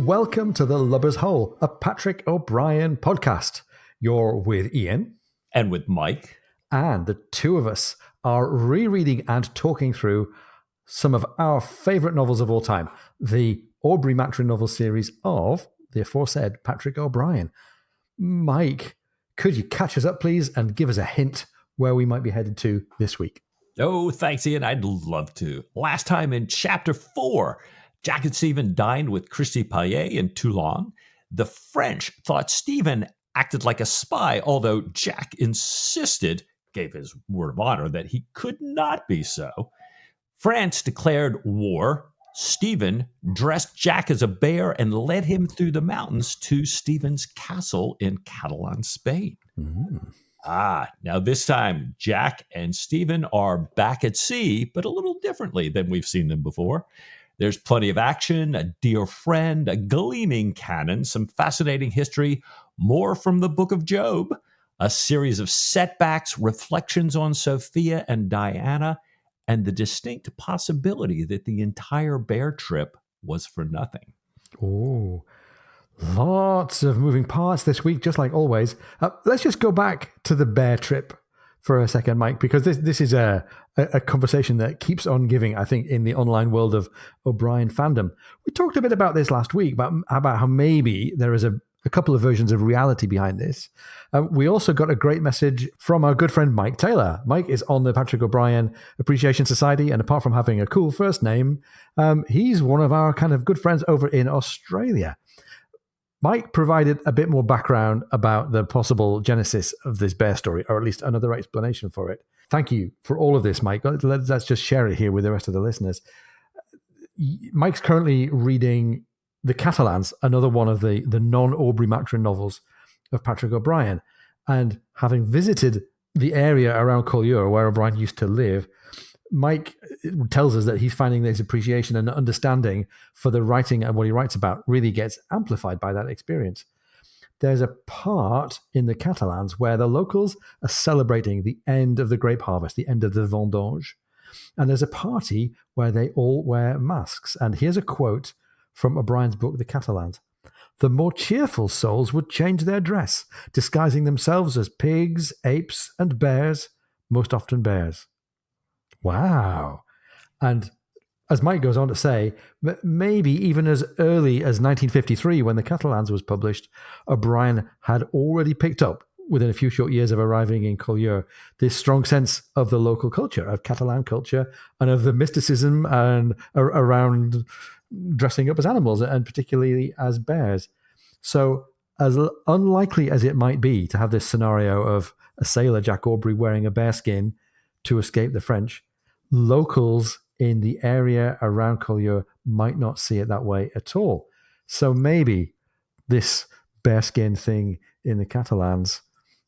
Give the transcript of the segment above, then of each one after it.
welcome to The Lubber's Hole, a Patrick O'Brien podcast. You're with Ian. And with Mike. And the two of us are rereading and talking through some of our favourite novels of all time, the Aubrey Maturin novel series of the aforesaid Patrick O'Brien. Mike, could you catch us up, please, and give us a hint where we might be headed to this week? Oh, thanks, Ian. I'd love to. Last time in Chapter 4, Jack and Stephen dined with Christy Payet in Toulon. The French thought Stephen acted like a spy, although Jack gave his word of honor that he could not be so. France declared war. Stephen dressed Jack as a bear and led him through the mountains to Stephen's castle in Catalan, Spain. Now this time, Jack and Stephen are back at sea, but a little differently than we've seen them before. There's plenty of action, a dear friend, a gleaming cannon, some fascinating history, more from the Book of Job, a series of setbacks, reflections on Sophia and Diana, and the distinct possibility that the entire bear trip was for nothing. Oh, lots of moving parts this week, just like always. Let's just go back to the bear trip for a second, Mike, because this is a conversation that keeps on giving, I think, in the online world of O'Brien fandom. We talked a bit about this last week, about how maybe there is a couple of versions of reality behind this. We also got a great message from our good friend Mike Taylor. Mike is on the Patrick O'Brien Appreciation Society, and apart from having a cool first name, he's one of our kind of good friends over in Australia. Mike provided a bit more background about the possible genesis of this bear story, or at least another explanation for it. Thank you for all of this, Mike. Let's just share it here with the rest of the listeners. Mike's currently reading The Catalans, another one of the non-Aubrey Maturin novels of Patrick O'Brien. And having visited the area around Collioure, where O'Brien used to live, Mike tells us that he's finding this appreciation and understanding for the writing and what he writes about really gets amplified by that experience. There's a part in the Catalans where the locals are celebrating the end of the grape harvest, the end of the vendange. And there's a party where they all wear masks. And here's a quote from O'Brien's book, The Catalans. The more cheerful souls would change their dress, disguising themselves as pigs, apes, and bears, most often bears. Wow. And as Mike goes on to say, maybe even as early as 1953, when The Catalans was published, O'Brien had already picked up, within a few short years of arriving in Collioure, this strong sense of the local culture, of Catalan culture, and of the mysticism and around dressing up as animals, and particularly as bears. So as unlikely as it might be to have this scenario of a sailor, Jack Aubrey, wearing a bearskin to escape the French, locals in the area around Collioure might not see it that way at all. So maybe this bearskin thing in the Catalans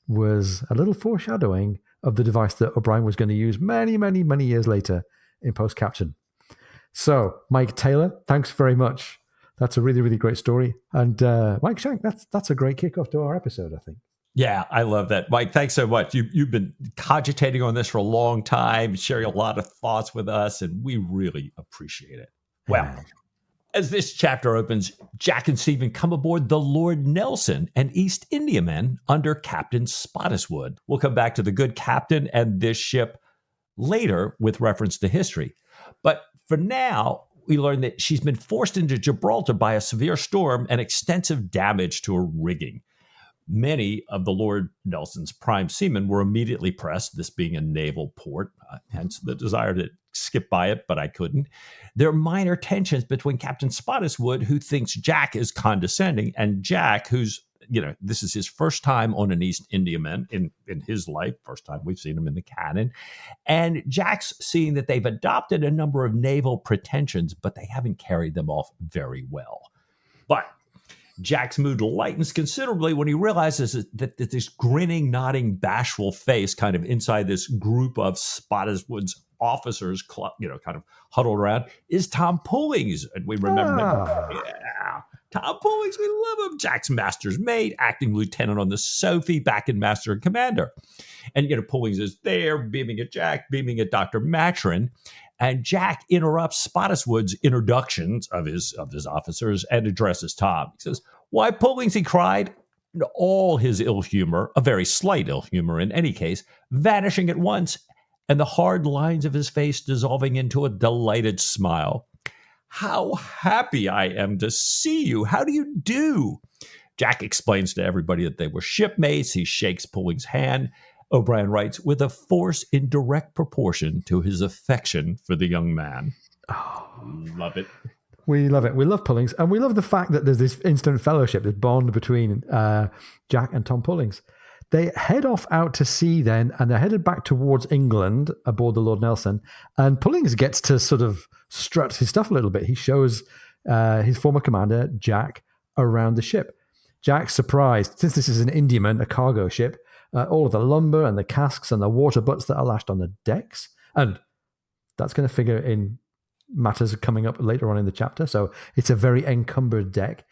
was a little foreshadowing of the device that O'Brien was going to use many, many, many years later in Post-Captain. So, Mike Taylor, thanks very much. That's a really, really great story. And Mike Shank, that's a great kickoff to our episode, I think. Yeah, I love that. Mike, thanks so much. You've been cogitating on this for a long time, sharing a lot of thoughts with us, and we really appreciate it. Well, as this chapter opens, Jack and Stephen come aboard the Lord Nelson, an East Indiaman under Captain Spottiswoode. We'll come back to the good captain and this ship later with reference to history. But for now, we learn that she's been forced into Gibraltar by a severe storm and extensive damage to her rigging. Many of the Lord Nelson's prime seamen were immediately pressed, this being a naval port, hence the desire to skip by it, but I couldn't. There are minor tensions between Captain Spottiswoode, who thinks Jack is condescending, and Jack, who's, this is his first time on an East Indiaman in his life, first time we've seen him in the canon. And Jack's seeing that they've adopted a number of naval pretensions, but they haven't carried them off very well. But Jack's mood lightens considerably when he realizes that this grinning, nodding, bashful face kind of inside this group of Spottiswoode's officers, kind of huddled around, is Tom Pullings. And we remember Tom Pullings, we love him. Jack's master's mate, acting lieutenant on the Sophie, back in Master and Commander. And, Pullings is there, beaming at Jack, beaming at Dr. Maturin. And Jack interrupts Spottiswood's introductions of his officers and addresses Tom. He says, "Why, Pullings," he cried, all his ill humor, a very slight ill humor in any case, vanishing at once, and the hard lines of his face dissolving into a delighted smile. "How happy I am to see you. How do you do?" Jack explains to everybody that they were shipmates. He shakes Pulling's hand. O'Brien writes, with a force in direct proportion to his affection for the young man. Oh, love it. We love it. We love Pullings. And we love the fact that there's this instant fellowship, this bond between Jack and Tom Pullings. They head off out to sea then, and they're headed back towards England aboard the Lord Nelson. And Pullings gets to sort of strut his stuff a little bit. He shows his former commander, Jack, around the ship. Jack's surprised, since this is an Indiaman, a cargo ship, all of the lumber and the casks and the water butts that are lashed on the decks. And that's going to figure in matters coming up later on in the chapter. So it's a very encumbered deck.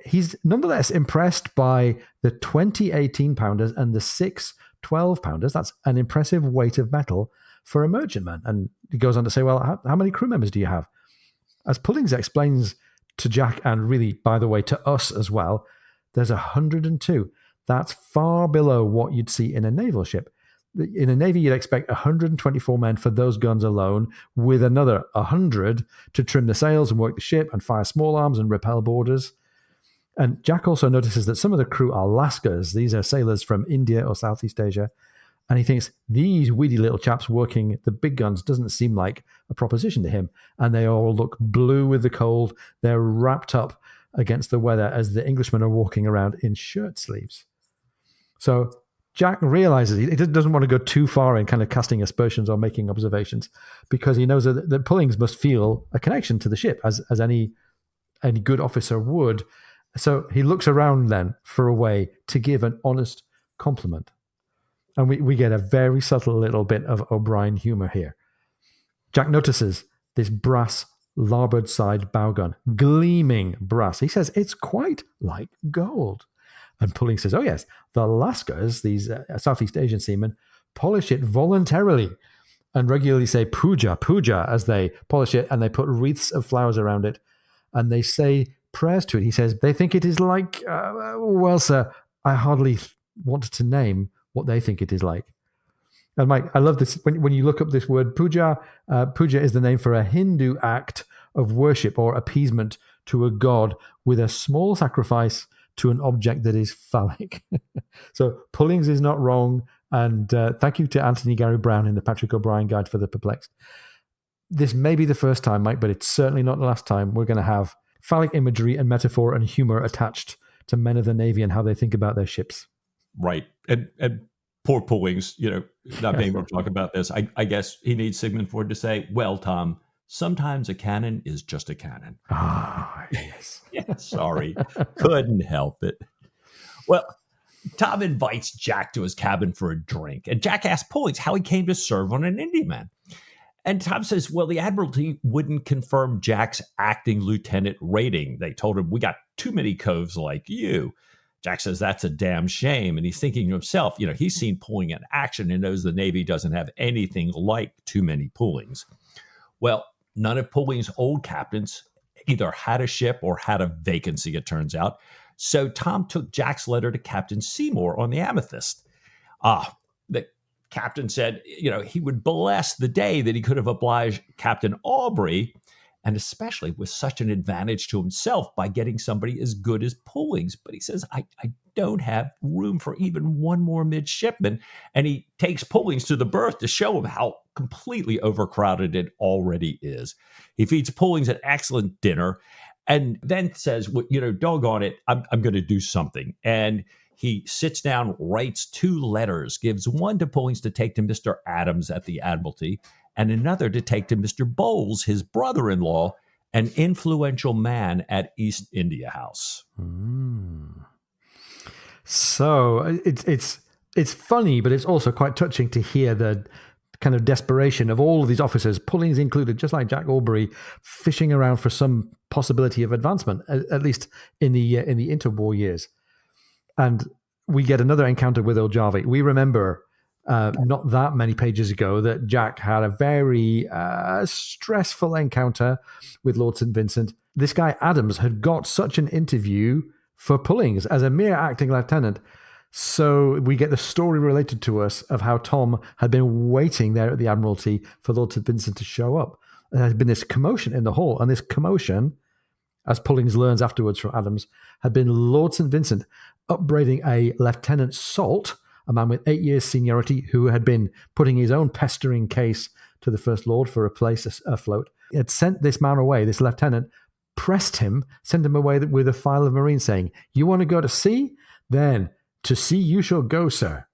He's nonetheless impressed by the 20 18-pounders and the 6 12-pounders. That's an impressive weight of metal for a merchantman. And he goes on to say, well, how many crew members do you have? As Pullings explains to Jack, and really, by the way, to us as well, there's 102. That's far below what you'd see in a naval ship. In a navy, you'd expect 124 men for those guns alone, with another 100 to trim the sails and work the ship and fire small arms and repel boarders. And Jack also notices that some of the crew are Lascars. These are sailors from India or Southeast Asia. And he thinks these weedy little chaps working the big guns doesn't seem like a proposition to him. And they all look blue with the cold. They're wrapped up against the weather as the Englishmen are walking around in shirt sleeves. So Jack realizes he doesn't want to go too far in kind of casting aspersions or making observations, because he knows that Pullings must feel a connection to the ship as any good officer would. So he looks around then for a way to give an honest compliment. And we get a very subtle little bit of O'Brien humor here. Jack notices this brass larboard side bow gun, gleaming brass. He says it's quite like gold. And Pullings says, oh yes, the Lascars, these Southeast Asian seamen, polish it voluntarily and regularly say puja, puja as they polish it, and they put wreaths of flowers around it and they say prayers to it. He says they think it is like, well, sir, I hardly want to name what they think it is like. And Mike, I love this. When you look up this word puja, puja is the name for a Hindu act of worship or appeasement to a god with a small sacrifice to an object that is phallic. So Pullings is not wrong. And thank you to Anthony Gary Brown in the Patrick O'Brien Guide for the Perplexed. This may be the first time, Mike, but it's certainly not the last time we're going to have phallic imagery and metaphor and humor attached to men of the Navy and how they think about their ships. Right. And poor Pullings, not being able to talk about this. I guess he needs Sigmund Freud to say, well, Tom, sometimes a cannon is just a cannon. Ah, yes. Yeah, sorry. Couldn't help it. Well, Tom invites Jack to his cabin for a drink, and Jack asks Pullings how he came to serve on an Indiaman. And Tom says, well, the Admiralty wouldn't confirm Jack's acting lieutenant rating. They told him, we got too many coves like you. Jack says, that's a damn shame. And he's thinking to himself, he's seen Pulling in action and knows the Navy doesn't have anything like too many Pullings. Well, none of Pulling's old captains either had a ship or had a vacancy, it turns out. So Tom took Jack's letter to Captain Seymour on the Amethyst. The captain said, he would bless the day that he could have obliged Captain Aubrey, and especially with such an advantage to himself by getting somebody as good as Pullings. But he says, I don't have room for even one more midshipman. And he takes Pullings to the berth to show him how completely overcrowded it already is. He feeds Pullings an excellent dinner and then says, doggone it, I'm going to do something. And he sits down, writes 2 letters, gives one to Pullings to take to Mr. Adams at the Admiralty, and another to take to Mr. Bowles, his brother-in-law, an influential man at East India House. So it's funny, but it's also quite touching to hear the kind of desperation of all of these officers, Pullings included, just like Jack Aubrey, fishing around for some possibility of advancement, at least in the interwar years. And we get another encounter with Ojavi. We remember not that many pages ago that Jack had a very stressful encounter with Lord St. Vincent. This guy Adams had got such an interview for Pullings as a mere acting lieutenant. So we get the story related to us of how Tom had been waiting there at the Admiralty for Lord St. Vincent to show up. There had been this commotion in the hall, and this commotion, as Pullings learns afterwards from Adams, had been Lord St. Vincent upbraiding a Lieutenant Salt, a man with 8 years seniority who had been putting his own pestering case to the First Lord for a place afloat. He had sent this man away, this lieutenant, pressed him, sent him away with a file of marines saying, "You want to go to sea? Then to sea you shall go, sir."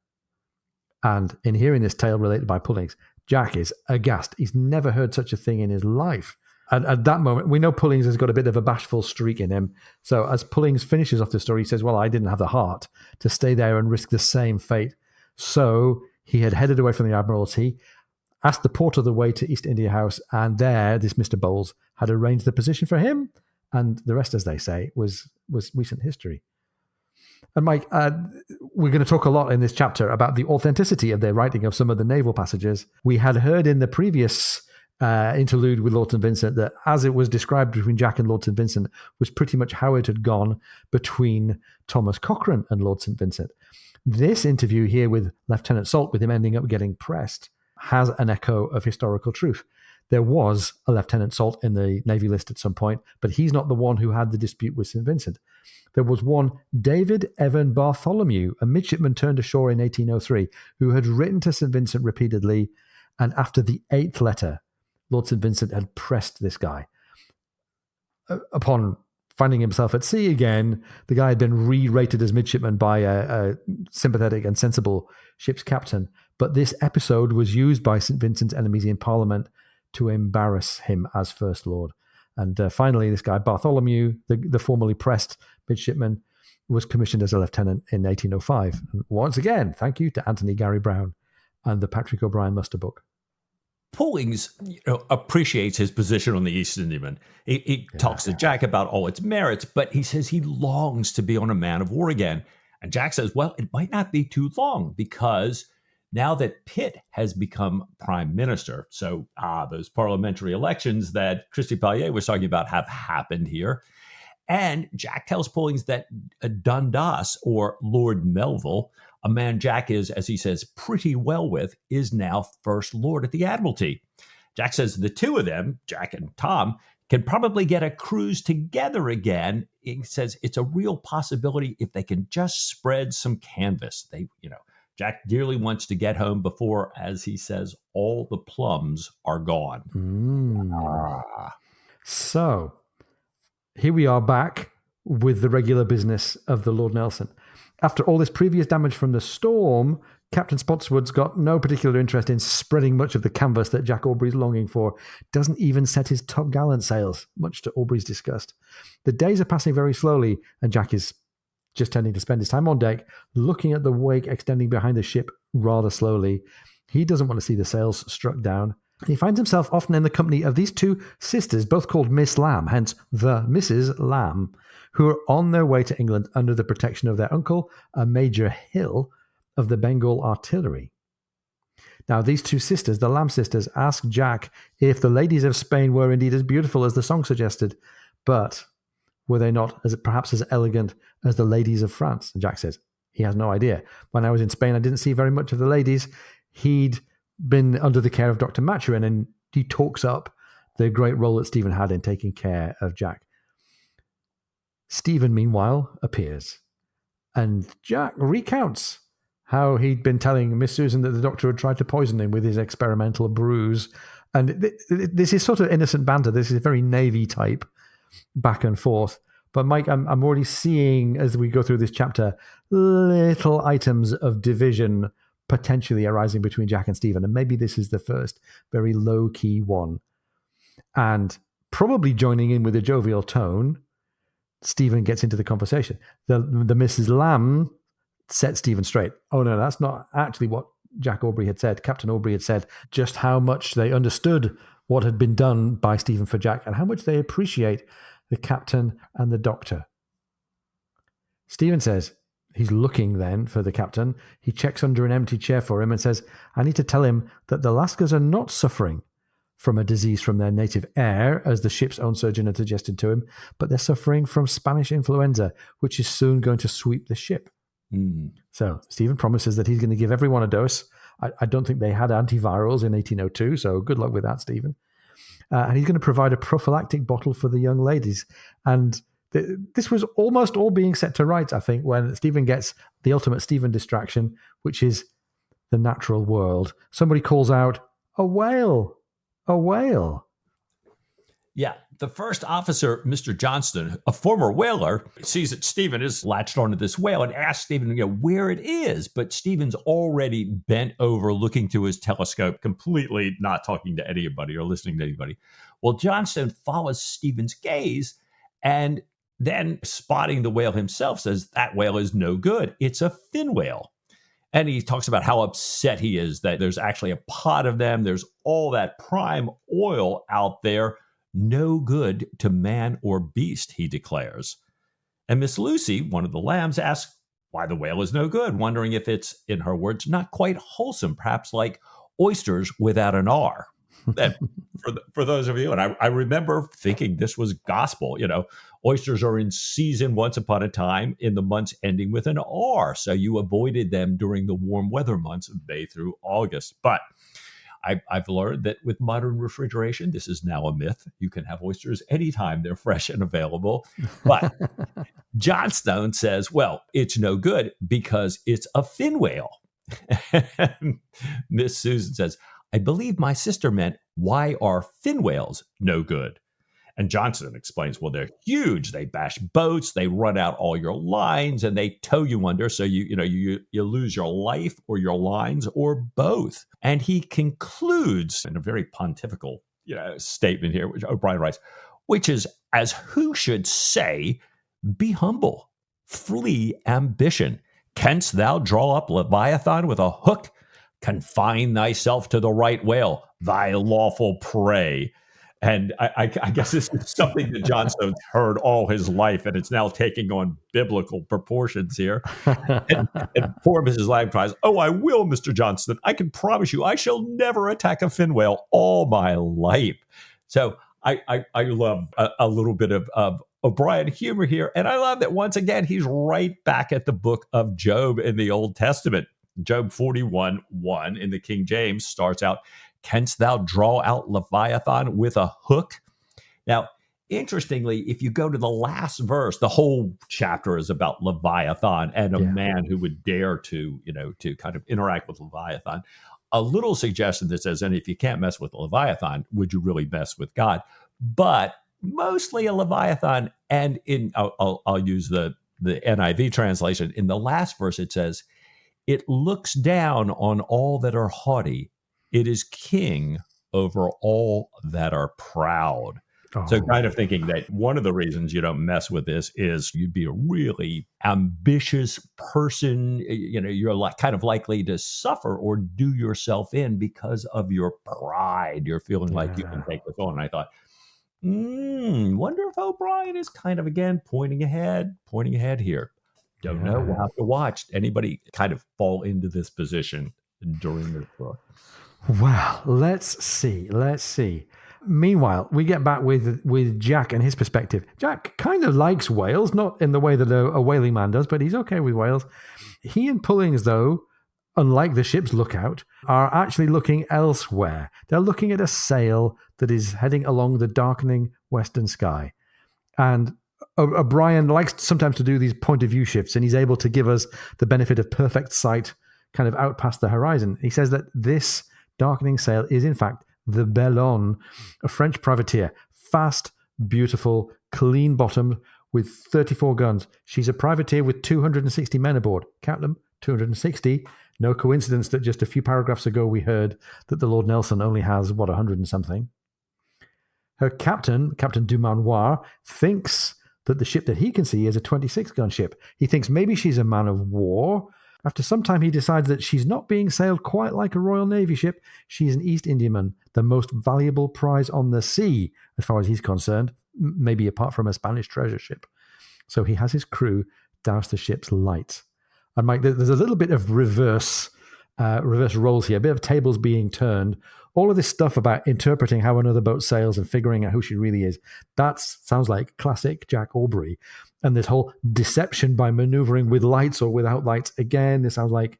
And in hearing this tale related by Pullings, Jack is aghast. He's never heard such a thing in his life. And at that moment, we know Pullings has got a bit of a bashful streak in him. So as Pullings finishes off the story, he says, well, I didn't have the heart to stay there and risk the same fate. So he had headed away from the Admiralty, asked the porter the way to East India House, and there this Mr. Bowles had arranged the position for him. And the rest, as they say, was recent history. And Mike, we're going to talk a lot in this chapter about the authenticity of their writing of some of the naval passages. We had heard in the previous interlude with Lord St. Vincent that as it was described between Jack and Lord St. Vincent was pretty much how it had gone between Thomas Cochrane and Lord St. Vincent. This interview here with Lieutenant Salt, with him ending up getting pressed, has an echo of historical truth. There was a Lieutenant Salt in the Navy list at some point, but he's not the one who had the dispute with St. Vincent. There was one David Evan Bartholomew, a midshipman turned ashore in 1803, who had written to St. Vincent repeatedly, and after the 8th letter, Lord St. Vincent had pressed this guy. Upon finding himself at sea again, the guy had been re-rated as midshipman by a sympathetic and sensible ship's captain. But this episode was used by St. Vincent's enemies in Parliament to embarrass him as First Lord. And finally, this guy Bartholomew, the formerly pressed midshipman, was commissioned as a lieutenant in 1805. And once again, thank you to Anthony Gary Brown and the Patrick O'Brien Muster book. Pullings appreciates his position on the East Indiaman. He talks to Jack about all its merits, but he says he longs to be on a man of war again. And Jack says, well, it might not be too long, because now that Pitt has become prime minister, so those parliamentary elections that Christy Pallier was talking about have happened here. And Jack tells Pullings that Dundas, or Lord Melville, a man Jack is, as he says, pretty well with, is now First Lord at the Admiralty. Jack says the two of them, Jack and Tom, can probably get a cruise together again. He says it's a real possibility if they can just spread some canvas. Jack dearly wants to get home before, as he says, all the plums are gone. So here we are back with the regular business of the Lord Nelson. After all this previous damage from the storm, Captain Spotswood's got no particular interest in spreading much of the canvas that Jack Aubrey's longing for. Doesn't even set his topgallant sails, much to Aubrey's disgust. The days are passing very slowly, and Jack is just tending to spend his time on deck, looking at the wake extending behind the ship rather slowly. He doesn't want to see the sails struck down. He finds himself often in the company of these two sisters, both called Miss Lamb, hence the Mrs. Lamb, who are on their way to England under the protection of their uncle, a Major Hill of the Bengal Artillery. Now, these two sisters, the Lamb sisters, ask Jack if the ladies of Spain were indeed as beautiful as the song suggested, but were they not perhaps as elegant as the ladies of France? And Jack says he has no idea. When I was in Spain, I didn't see very much of the ladies. He'd been under the care of Dr. Maturin, and he talks up the great role that Stephen had in taking care of Jack. Stephen, meanwhile, appears, and Jack recounts how he'd been telling Miss Susan that the doctor had tried to poison him with his experimental brews. And this is sort of innocent banter. This is very Navy type back and forth. But Mike, I'm already seeing, as we go through this chapter, little items of division potentially arising between Jack and Stephen. And maybe this is the first very low-key one. And probably joining in with a jovial tone, Stephen gets into the conversation. The Mrs. Lamb set Stephen straight. Oh, no, that's not actually what Jack Aubrey had said. Captain Aubrey had said just how much they understood what had been done by Stephen for Jack and how much they appreciate the captain and the doctor. Stephen says He's looking then for the captain. He checks under an empty chair for him and says, I need to tell him that the Lascars are not suffering from a disease from their native air, as the ship's own surgeon had suggested to him, but they're suffering from Spanish influenza, which is soon going to sweep the ship. So Stephen promises that he's going to give everyone a dose. I don't think they had antivirals in 1802, so good luck with that, Stephen. And he's going to provide a prophylactic bottle for the young ladies. And this was almost all being set to rights, I think, when Stephen gets the ultimate Stephen distraction, which is the natural world. Somebody calls out, a whale. A whale. Yeah, the first officer, Mr. Johnston, a former whaler, sees that Stephen is latched onto this whale and asks Stephen, where it is. But Stephen's already bent over looking through his telescope, completely not talking to anybody or listening to anybody. Well, Johnston follows Stephen's gaze and then, spotting the whale himself, says that whale is no good. It's a fin whale. And he talks about how upset he is that there's actually a pot of them. There's all that prime oil out there. No good to man or beast, he declares. And Miss Lucy, one of the lambs, asks why the whale is no good, wondering if it's, in her words, not quite wholesome, perhaps like oysters without an R. And for those of you, and I remember thinking this was gospel, oysters are in season once upon a time in the months ending with an R. So you avoided them during the warm weather months of May through August. But I've learned that with modern refrigeration, this is now a myth. You can have oysters anytime they're fresh and available. But Johnstone says, well, it's no good because it's a fin whale. And Miss Susan says, I believe my sister meant, why are fin whales no good? And Johnson explains, well, they're huge. They bash boats. They run out all your lines and they tow you under. So you lose your life or your lines or both. And he concludes in a very pontifical statement here, which O'Brien writes, which is, as who should say, be humble, flee ambition. Canst thou draw up Leviathan with a hook? Confine thyself to the right whale, thy lawful prey. And I guess this is something that Johnstone's heard all his life, and it's now taking on biblical proportions here. And poor Mrs. Lamb cries, oh, I will, Mr. Johnston. I can promise you I shall never attack a fin whale all my life. So I love a little bit of O'Brien humor here. And I love that once again, he's right back at the book of Job in the Old Testament. Job 41:1 in the King James starts out, canst thou draw out Leviathan with a hook? Now, interestingly, if you go to the last verse, the whole chapter is about Leviathan and a man who would dare to kind of interact with Leviathan. A little suggestion that says, and if you can't mess with Leviathan, would you really mess with God? But mostly a Leviathan. And I'll use the NIV translation. In the last verse, it says, it looks down on all that are haughty. It is king over all that are proud. Oh. So kind of thinking that one of the reasons you don't mess with this is you'd be a really ambitious person. You're kind of likely to suffer or do yourself in because of your pride. You're feeling like you can take this on. And I thought, wonder if O'Brien is kind of, again, pointing ahead here. Don't know. We'll have to watch anybody kind of fall into this position during this book. Well, let's see. Meanwhile, we get back with Jack and his perspective. Jack kind of likes whales, not in the way that a whaling man does, but he's okay with whales. He and Pullings, though, unlike the ship's lookout, are actually looking elsewhere. They're looking at a sail that is heading along the darkening western sky. And O'Brien likes sometimes to do these point of view shifts, and he's able to give us the benefit of perfect sight kind of out past the horizon. He says that this darkening sail is, in fact, the Bellone, a French privateer, fast, beautiful, clean-bottomed, with 34 guns. She's a privateer with 260 men aboard. Count them, 260. No coincidence that just a few paragraphs ago we heard that the Lord Nelson only has, 100 and something. Her captain, Captain Dumanoir, thinks that the ship that he can see is a 26-gun ship. He thinks maybe she's a man of war. After some time, he decides that she's not being sailed quite like a Royal Navy ship. She's an East Indiaman, the most valuable prize on the sea, as far as he's concerned, maybe apart from a Spanish treasure ship. So he has his crew douse the ship's lights. And Mike, there's a little bit of reverse roles here, a bit of tables being turned. All of this stuff about interpreting how another boat sails and figuring out who she really is, that sounds like classic Jack Aubrey. And this whole deception by maneuvering with lights or without lights, again, this sounds like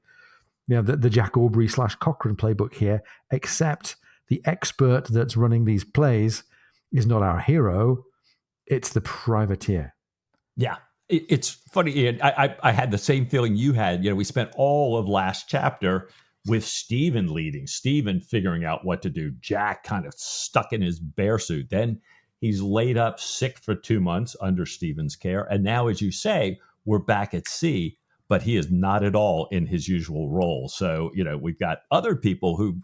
the Jack Aubrey / Cochrane playbook here, except the expert that's running these plays is not our hero, it's the privateer. Yeah. It's funny, Ian. I had the same feeling you had. We spent all of last chapter with Stephen leading, Stephen figuring out what to do, Jack kind of stuck in his bear suit. Then he's laid up sick for 2 months under Stephen's care. And now, as you say, we're back at sea, but he is not at all in his usual role. So, we've got other people who,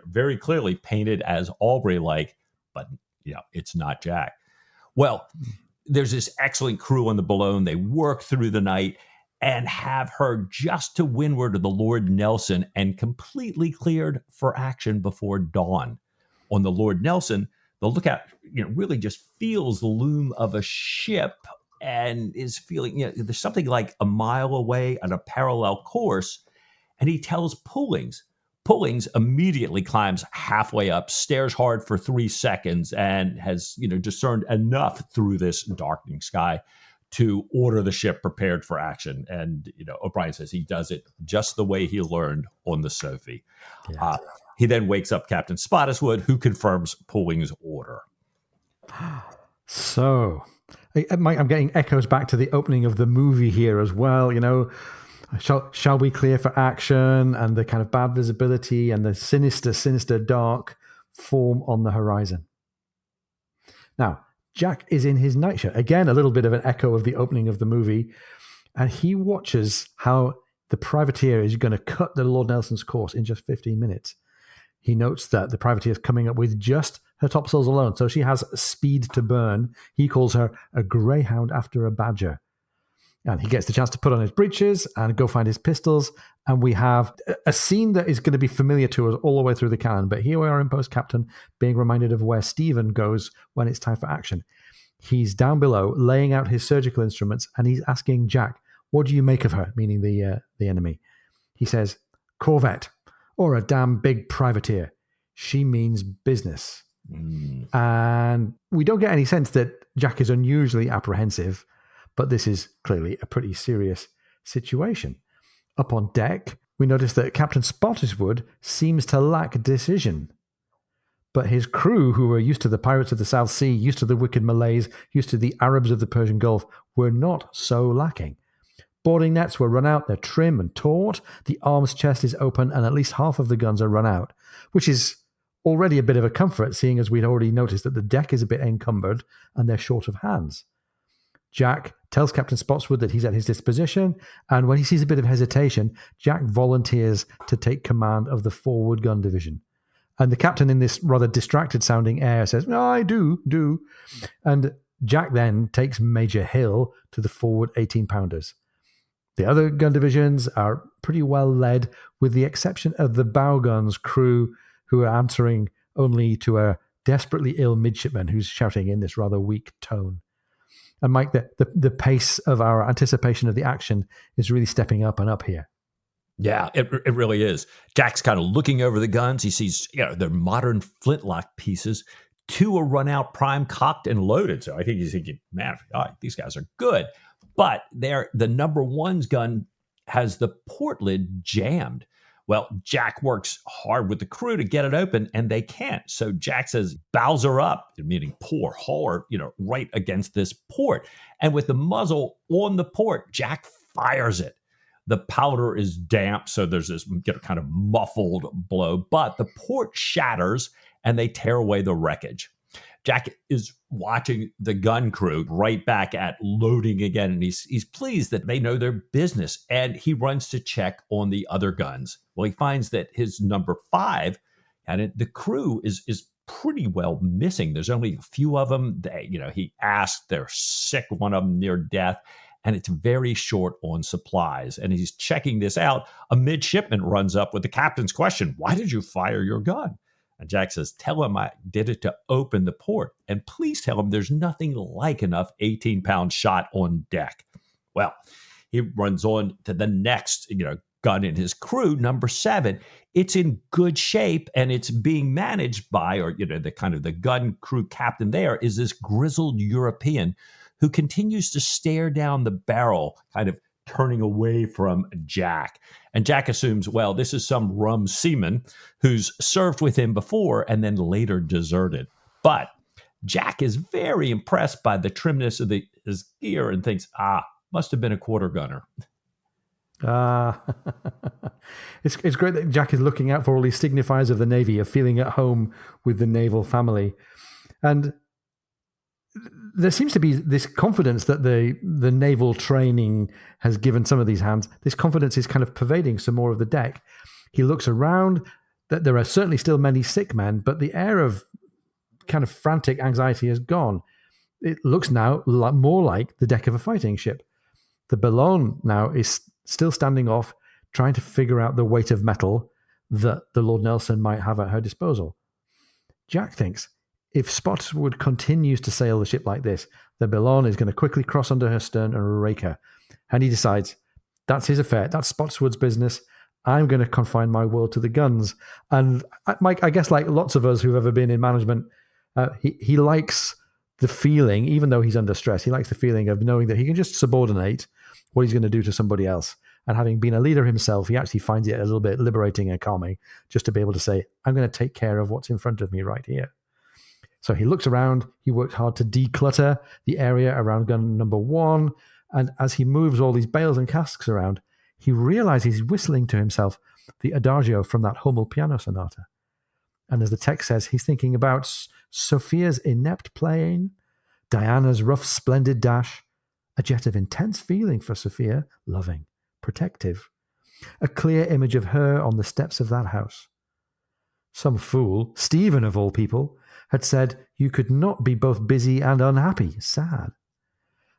very clearly painted as Aubrey-like, but, it's not Jack. Well, there's this excellent crew on the Boulogne. They work through the night and have her just to windward of the Lord Nelson and completely cleared for action before dawn. On the Lord Nelson, the lookout, really just feels the loom of a ship and is feeling, there's something like a mile away on a parallel course. And he tells Pullings. Pullings immediately climbs halfway up, stares hard for 3 seconds, and has, discerned enough through this darkening sky to order the ship prepared for action. And, O'Brien says he does it just the way he learned on the Sophie. Yeah. He then wakes up Captain Spottiswoode, who confirms Pullings' order. So, Mike, I'm getting echoes back to the opening of the movie here as well, Shall we clear for action, and the kind of bad visibility and the sinister dark form on the horizon. Now, Jack is in his nightshirt. Again, a little bit of an echo of the opening of the movie. And he watches how the privateer is going to cut the Lord Nelson's course in just 15 minutes. He notes that the privateer is coming up with just her topsails alone. So she has speed to burn. He calls her a greyhound after a badger. And he gets the chance to put on his breeches and go find his pistols. And we have a scene that is going to be familiar to us all the way through the canon. But here we are in post-captain being reminded of where Stephen goes when it's time for action. He's down below laying out his surgical instruments, and he's asking Jack, what do you make of her? Meaning the enemy. He says, corvette, or a damn big privateer. She means business. And we don't get any sense that Jack is unusually apprehensive, but this is clearly a pretty serious situation. Up on deck, we notice that Captain Spottiswoode seems to lack decision. But his crew, who were used to the pirates of the South Sea, used to the wicked Malays, used to the Arabs of the Persian Gulf, were not so lacking. Boarding nets were run out, they're trim and taut, the arms chest is open, and at least half of the guns are run out, which is already a bit of a comfort, seeing as we'd already noticed that the deck is a bit encumbered and they're short of hands. Jack tells Captain Spottiswoode that he's at his disposition, and when he sees a bit of hesitation, Jack volunteers to take command of the forward gun division. And the captain, in this rather distracted-sounding air, says, "No, I do." And Jack then takes Major Hill to the forward 18-pounders. The other gun divisions are pretty well led, with the exception of the bow guns crew, who are answering only to a desperately ill midshipman who's shouting in this rather weak tone. And Mike, the pace of our anticipation of the action is really stepping up and up here. Yeah, it really is. Jack's kind of looking over the guns. He sees, they're modern flintlock pieces. 2 are run out, prime, cocked, and loaded. So I think he's thinking, man, these guys are good. But the number 1's gun has the port lid jammed. Well, Jack works hard with the crew to get it open, and they can't. So Jack says, bows her up, meaning pour, haul her, right against this port. And with the muzzle on the port, Jack fires it. The powder is damp, so there's this kind of muffled blow. But the port shatters, and they tear away the wreckage. Jack is watching the gun crew right back at loading again, and he's pleased that they know their business, and he runs to check on the other guns. Well, he finds that his number 5, and the crew is pretty well missing. There's only a few of them. He asked, they're sick, one of them near death, and it's very short on supplies. And he's checking this out. A midshipman runs up with the captain's question, "Why did you fire your gun?" And Jack says, "Tell him I did it to open the port. And please tell him there's nothing like enough 18-pound shot on deck." Well, He runs on to the next, gun in his crew, number 7. It's in good shape, and it's being managed by, or the gun crew captain there is this grizzled European who continues to stare down the barrel, kind of turning away from Jack. And Jack assumes, well, this is some rum seaman who's served with him before and then later deserted. But Jack is very impressed by the trimness of his gear and thinks, must have been a quarter gunner. It's great that Jack is looking out for all these signifiers of the Navy, of feeling at home with the naval family. And there seems to be this confidence that the naval training has given some of these hands. This confidence is kind of pervading some more of the deck. He looks around, that there are certainly still many sick men, but the air of kind of frantic anxiety has gone. It looks now more like the deck of a fighting ship. The Bellone now is still standing off, trying to figure out the weight of metal that the Lord Nelson might have at her disposal. Jack thinks if Spotswood continues to sail the ship like this, the Bellone is going to quickly cross under her stern and rake her. And he decides, that's his affair. That's Spotswood's business. I'm going to confine my world to the guns. And Mike, I guess like lots of us who've ever been in management, he likes the feeling, even though he's under stress, he likes the feeling of knowing that he can just subordinate what he's going to do to somebody else. And having been a leader himself, he actually finds it a little bit liberating and calming just to be able to say, I'm going to take care of what's in front of me right here. So he looks around, he works hard to declutter the area around gun number 1. And as he moves all these bales and casks around, he realizes he's whistling to himself the adagio from that Hummel piano sonata. And as the text says, he's thinking about Sophia's inept playing, Diana's rough, splendid dash, a jet of intense feeling for Sophia, loving, protective, a clear image of her on the steps of that house. Some fool, Stephen of all people, had said you could not be both busy and unhappy, sad.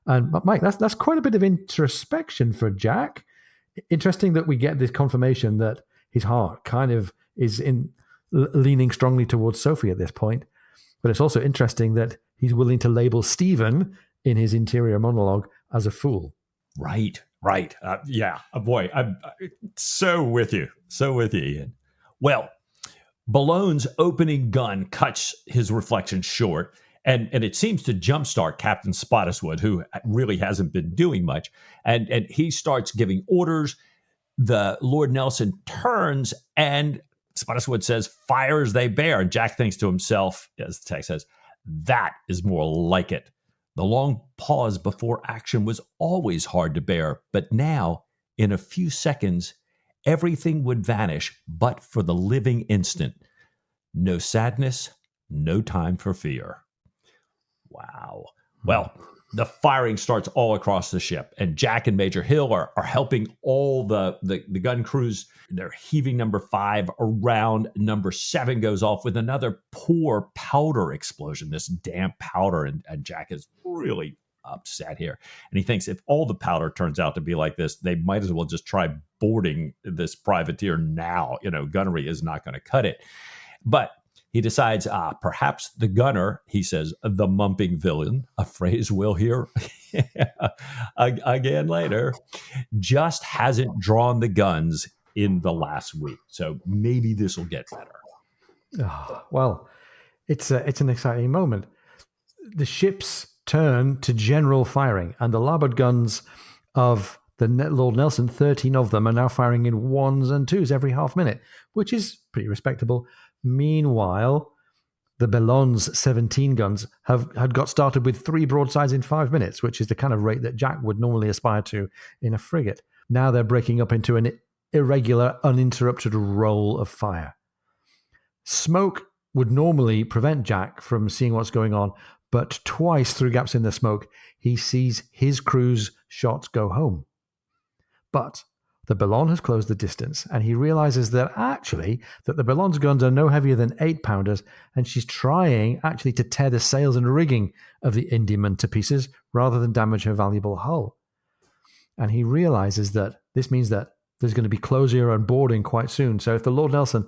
And Mike, that's quite a bit of introspection for Jack. Interesting that we get this confirmation that his heart kind of is leaning strongly towards Sophie at this point. But it's also interesting that he's willing to label Stephen in his interior monologue as a fool. Right. Yeah, boy, I'm so with you, Ian. Well, Ballone's opening gun cuts his reflection short, and it seems to jumpstart Captain Spottiswoode, who really hasn't been doing much, and he starts giving orders. The Lord Nelson turns, and Spottiswoode says, "Fire as they bear." And Jack thinks to himself, as the text says, that is more like it. The long pause before action was always hard to bear, but now, in a few seconds, everything would vanish but for the living instant. No sadness, no time for fear. Wow. Well, the firing starts all across the ship, and Jack and Major Hill are helping all the gun crews. They're heaving number 5 around. Number 7 goes off with another poor powder explosion, this damp powder, and Jack is really upset here. And he thinks if all the powder turns out to be like this, they might as well just try boarding this privateer now. Gunnery is not going to cut it. But he decides, perhaps the gunner, he says, the mumping villain, a phrase we'll hear again later, just hasn't drawn the guns in the last week. So maybe this will get better. Well, it's an exciting moment. The ships turn to general firing, and the larboard guns of the Lord Nelson, 13 of them, are now firing in 1s and 2s every half minute, which is pretty respectable. Meanwhile, the Bellone's 17 guns had got started with 3 broadsides in 5 minutes, which is the kind of rate that Jack would normally aspire to in a frigate. Now they're breaking up into an irregular, uninterrupted roll of fire. Smoke would normally prevent Jack from seeing what's going on, but twice through gaps in the smoke, he sees his crew's shots go home. But the Bellone has closed the distance, and he realizes that the Bellone's guns are no heavier than 8-pounders, and she's trying actually to tear the sails and rigging of the Indiaman to pieces rather than damage her valuable hull. And he realizes that this means that there's going to be closure and boarding quite soon. So if the Lord Nelson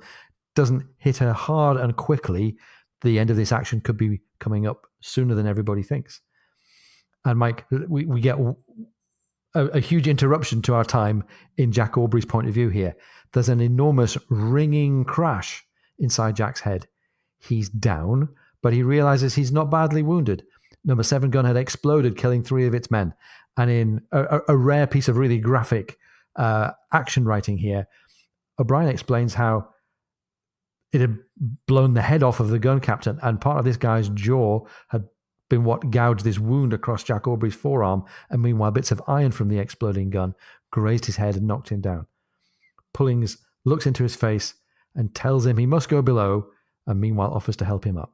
doesn't hit her hard and quickly, the end of this action could be coming up sooner than everybody thinks. And Mike, we get a huge interruption to our time in Jack Aubrey's point of view here. There's an enormous ringing crash inside Jack's head. He's down, but he realizes he's not badly wounded. Number 7 gun had exploded, killing 3 of its men. And in a rare piece of really graphic action writing here, O'Brien explains how it had blown the head off of the gun captain, and part of this guy's jaw had been what gouged this wound across Jack Aubrey's forearm, and meanwhile bits of iron from the exploding gun grazed his head and knocked him down. Pullings looks into his face and tells him he must go below, and meanwhile offers to help him up.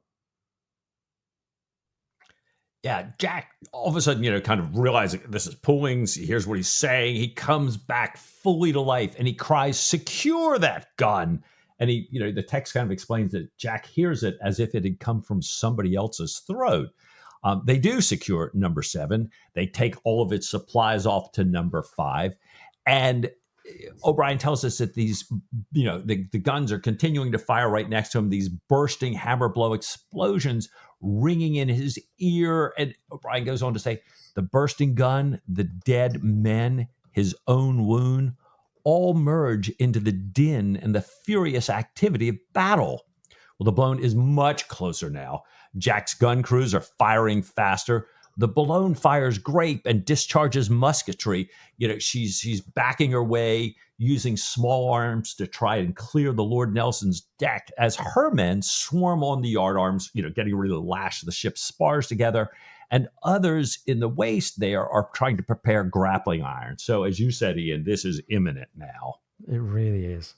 Yeah, Jack, all of a sudden, kind of realizing this is Pullings. He hears what he's saying. He comes back fully to life, and he cries, "Secure that gun!" And the text kind of explains that Jack hears it as if it had come from somebody else's throat. They do secure number 7. They take all of its supplies off to number 5. And O'Brien tells us that these, the guns are continuing to fire right next to him, these bursting hammer blow explosions ringing in his ear. And O'Brien goes on to say, the bursting gun, the dead men, his own wound, all merge into the din and the furious activity of battle. Well, the Boulogne is much closer now. Jack's gun crews are firing faster. The Boulogne fires grape and discharges musketry. She's backing her way, using small arms to try and clear the Lord Nelson's deck as her men swarm on the yard arms, getting ready to lash the ship's spars together. And others in the waist there are trying to prepare grappling iron. So as you said, Ian, this is imminent now. It really is.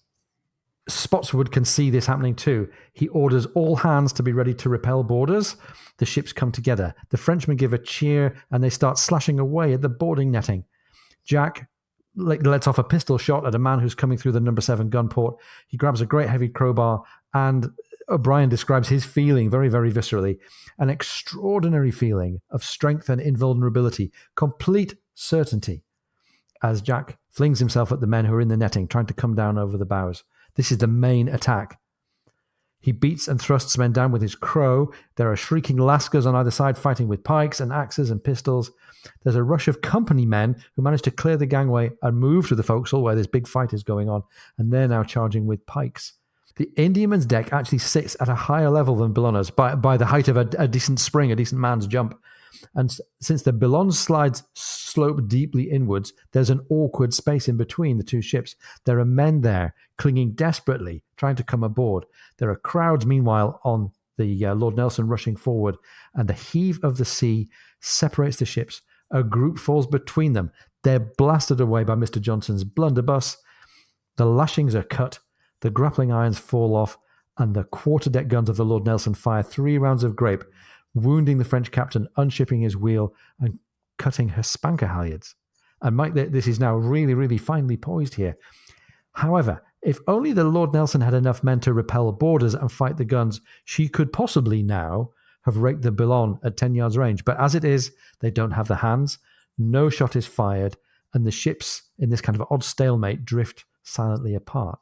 Spotswood can see this happening too. He orders all hands to be ready to repel boarders. The ships come together. The Frenchmen give a cheer and they start slashing away at the boarding netting. Jack lets off a pistol shot at a man who's coming through the number 7 gun port. He grabs a great heavy crowbar, and O'Brien describes his feeling very, very viscerally. An extraordinary feeling of strength and invulnerability, complete certainty, as Jack flings himself at the men who are in the netting, trying to come down over the bows. This is the main attack. He beats and thrusts men down with his crow. There are shrieking lascars on either side fighting with pikes and axes and pistols. There's a rush of company men who manage to clear the gangway and move to the forecastle where this big fight is going on, and they're now charging with pikes. The Indiaman's deck actually sits at a higher level than Bellonna's by the height of a decent spring, a decent man's jump. And since the Bellon slides slope deeply inwards, there's an awkward space in between the two ships. There are men there clinging desperately, trying to come aboard. There are crowds, meanwhile, on the Lord Nelson rushing forward, and the heave of the sea separates the ships. A group falls between them. They're blasted away by Mr. Johnson's blunderbuss. The lashings are cut. The grappling irons fall off, and the quarterdeck guns of the Lord Nelson fire 3 rounds of grape, wounding the French captain, unshipping his wheel, and cutting her spanker halyards. And Mike, this is now really, really finely poised here. However, if only the Lord Nelson had enough men to repel boarders and fight the guns, she could possibly now have raked the Boulogne at 10 yards range. But as it is, they don't have the hands, no shot is fired, and the ships, in this kind of odd stalemate, drift silently apart.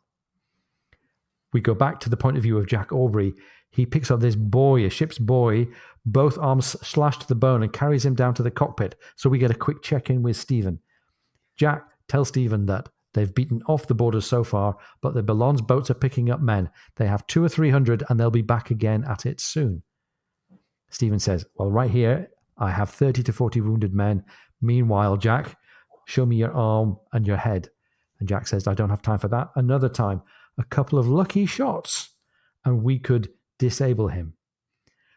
We go back to the point of view of Jack Aubrey. He picks up this boy, a ship's boy, both arms slashed to the bone, and carries him down to the cockpit. So we get a quick check-in with Stephen. Jack tells Stephen that they've beaten off the boarders so far, but the Boulogne boats are picking up men. They have 200 or 300, and they'll be back again at it soon. Stephen says, well, right here, I have 30 to 40 wounded men. Meanwhile, Jack, show me your arm and your head. And Jack says, I don't have time for that. Another time, a couple of lucky shots, and we could disable him.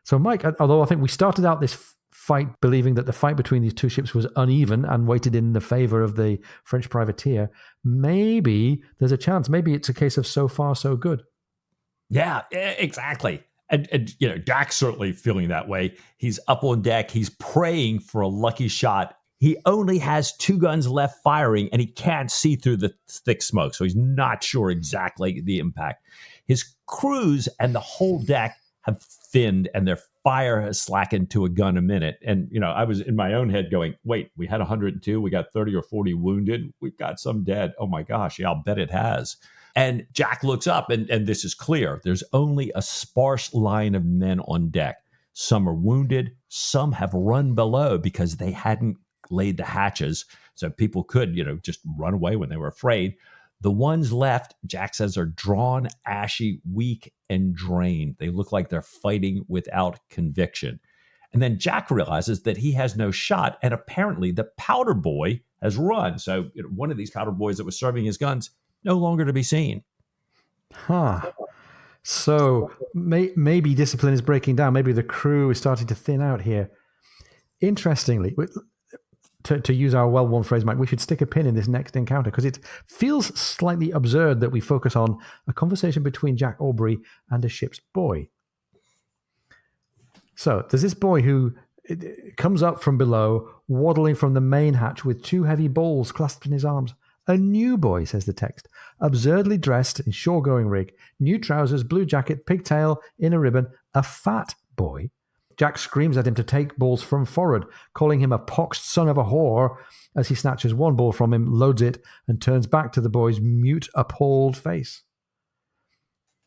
So, Mike, although I think we started out this fight believing that the fight between these two ships was uneven and weighted in the favor of the French privateer, maybe there's a chance. Maybe it's a case of so far, so good. Yeah, exactly. And Jack's certainly feeling that way. He's up on deck. He's praying for a lucky shot. He only has 2 guns left firing, and he can't see through the thick smoke, so he's not sure exactly the impact. His crews and the whole deck have thinned, and their fire has slackened to a gun a minute. And, I was in my own head going, wait, we had 102, we got 30 or 40 wounded, we've got some dead. Oh my gosh, yeah, I'll bet it has. And Jack looks up, and this is clear. There's only a sparse line of men on deck. Some are wounded, some have run below because they hadn't laid the hatches so people could, just run away when they were afraid. The ones left, Jack says, are drawn, ashy, weak, and drained. They look like they're fighting without conviction. And then Jack realizes that he has no shot, and apparently the powder boy has run. So one of these powder boys that was serving his guns, no longer to be seen. Huh. So maybe discipline is breaking down. Maybe the crew is starting to thin out here. Interestingly, to use our well-worn phrase, Mike, we should stick a pin in this next encounter because it feels slightly absurd that we focus on a conversation between Jack Aubrey and a ship's boy. So there's this boy who comes up from below, waddling from the main hatch with two heavy balls clasped in his arms. A new boy, says the text, absurdly dressed in shore-going rig, new trousers, blue jacket, pigtail, inner ribbon, a fat boy. Jack screams at him to take balls from forward, calling him a poxed son of a whore as he snatches one ball from him, loads it, and turns back to the boy's mute, appalled face.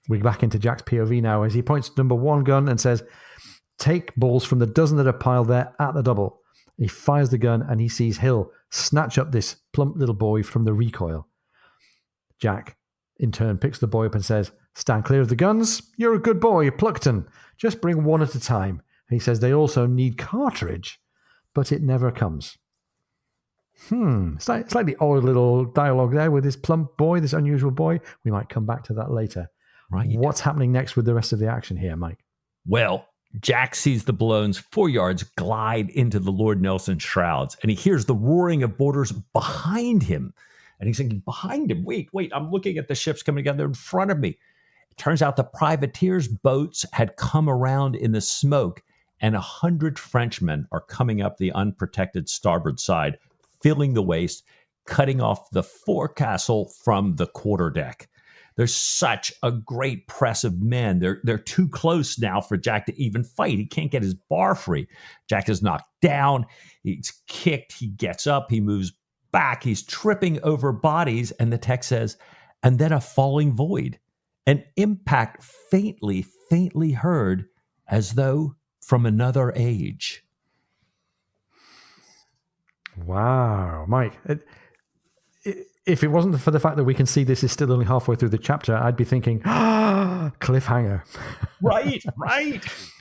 We're back into Jack's POV now as he points to number one gun and says, take balls from the dozen that are piled there at the double. He fires the gun and he sees Hill snatch up this plump little boy from the recoil. Jack, in turn, picks the boy up and says, stand clear of the guns. You're a good boy, Pluckton. Just bring one at a time. And he says they also need cartridge, but it never comes. Slightly odd little dialogue there with this plump boy, this unusual boy. We might come back to that later. Right. What's happening next with the rest of the action here, Mike? Well, Jack sees the balloons 4 yards glide into the Lord Nelson shrouds, and he hears the roaring of boarders behind him. And he's thinking, behind him? Wait, I'm looking at the ships coming together in front of me. It turns out the privateers' boats had come around in the smoke, and 100 Frenchmen are coming up the unprotected starboard side, filling the waist, cutting off the forecastle from the quarterdeck. There's such a great press of men. They're too close now for Jack to even fight. He can't get his bar free. Jack is knocked down. He's kicked. He gets up. He moves back. He's tripping over bodies. And the text says, and then a falling void, an impact faintly heard as though from another age. Wow, Mike. If it wasn't for the fact that we can see this is still only halfway through the chapter, I'd be thinking, cliffhanger. Right.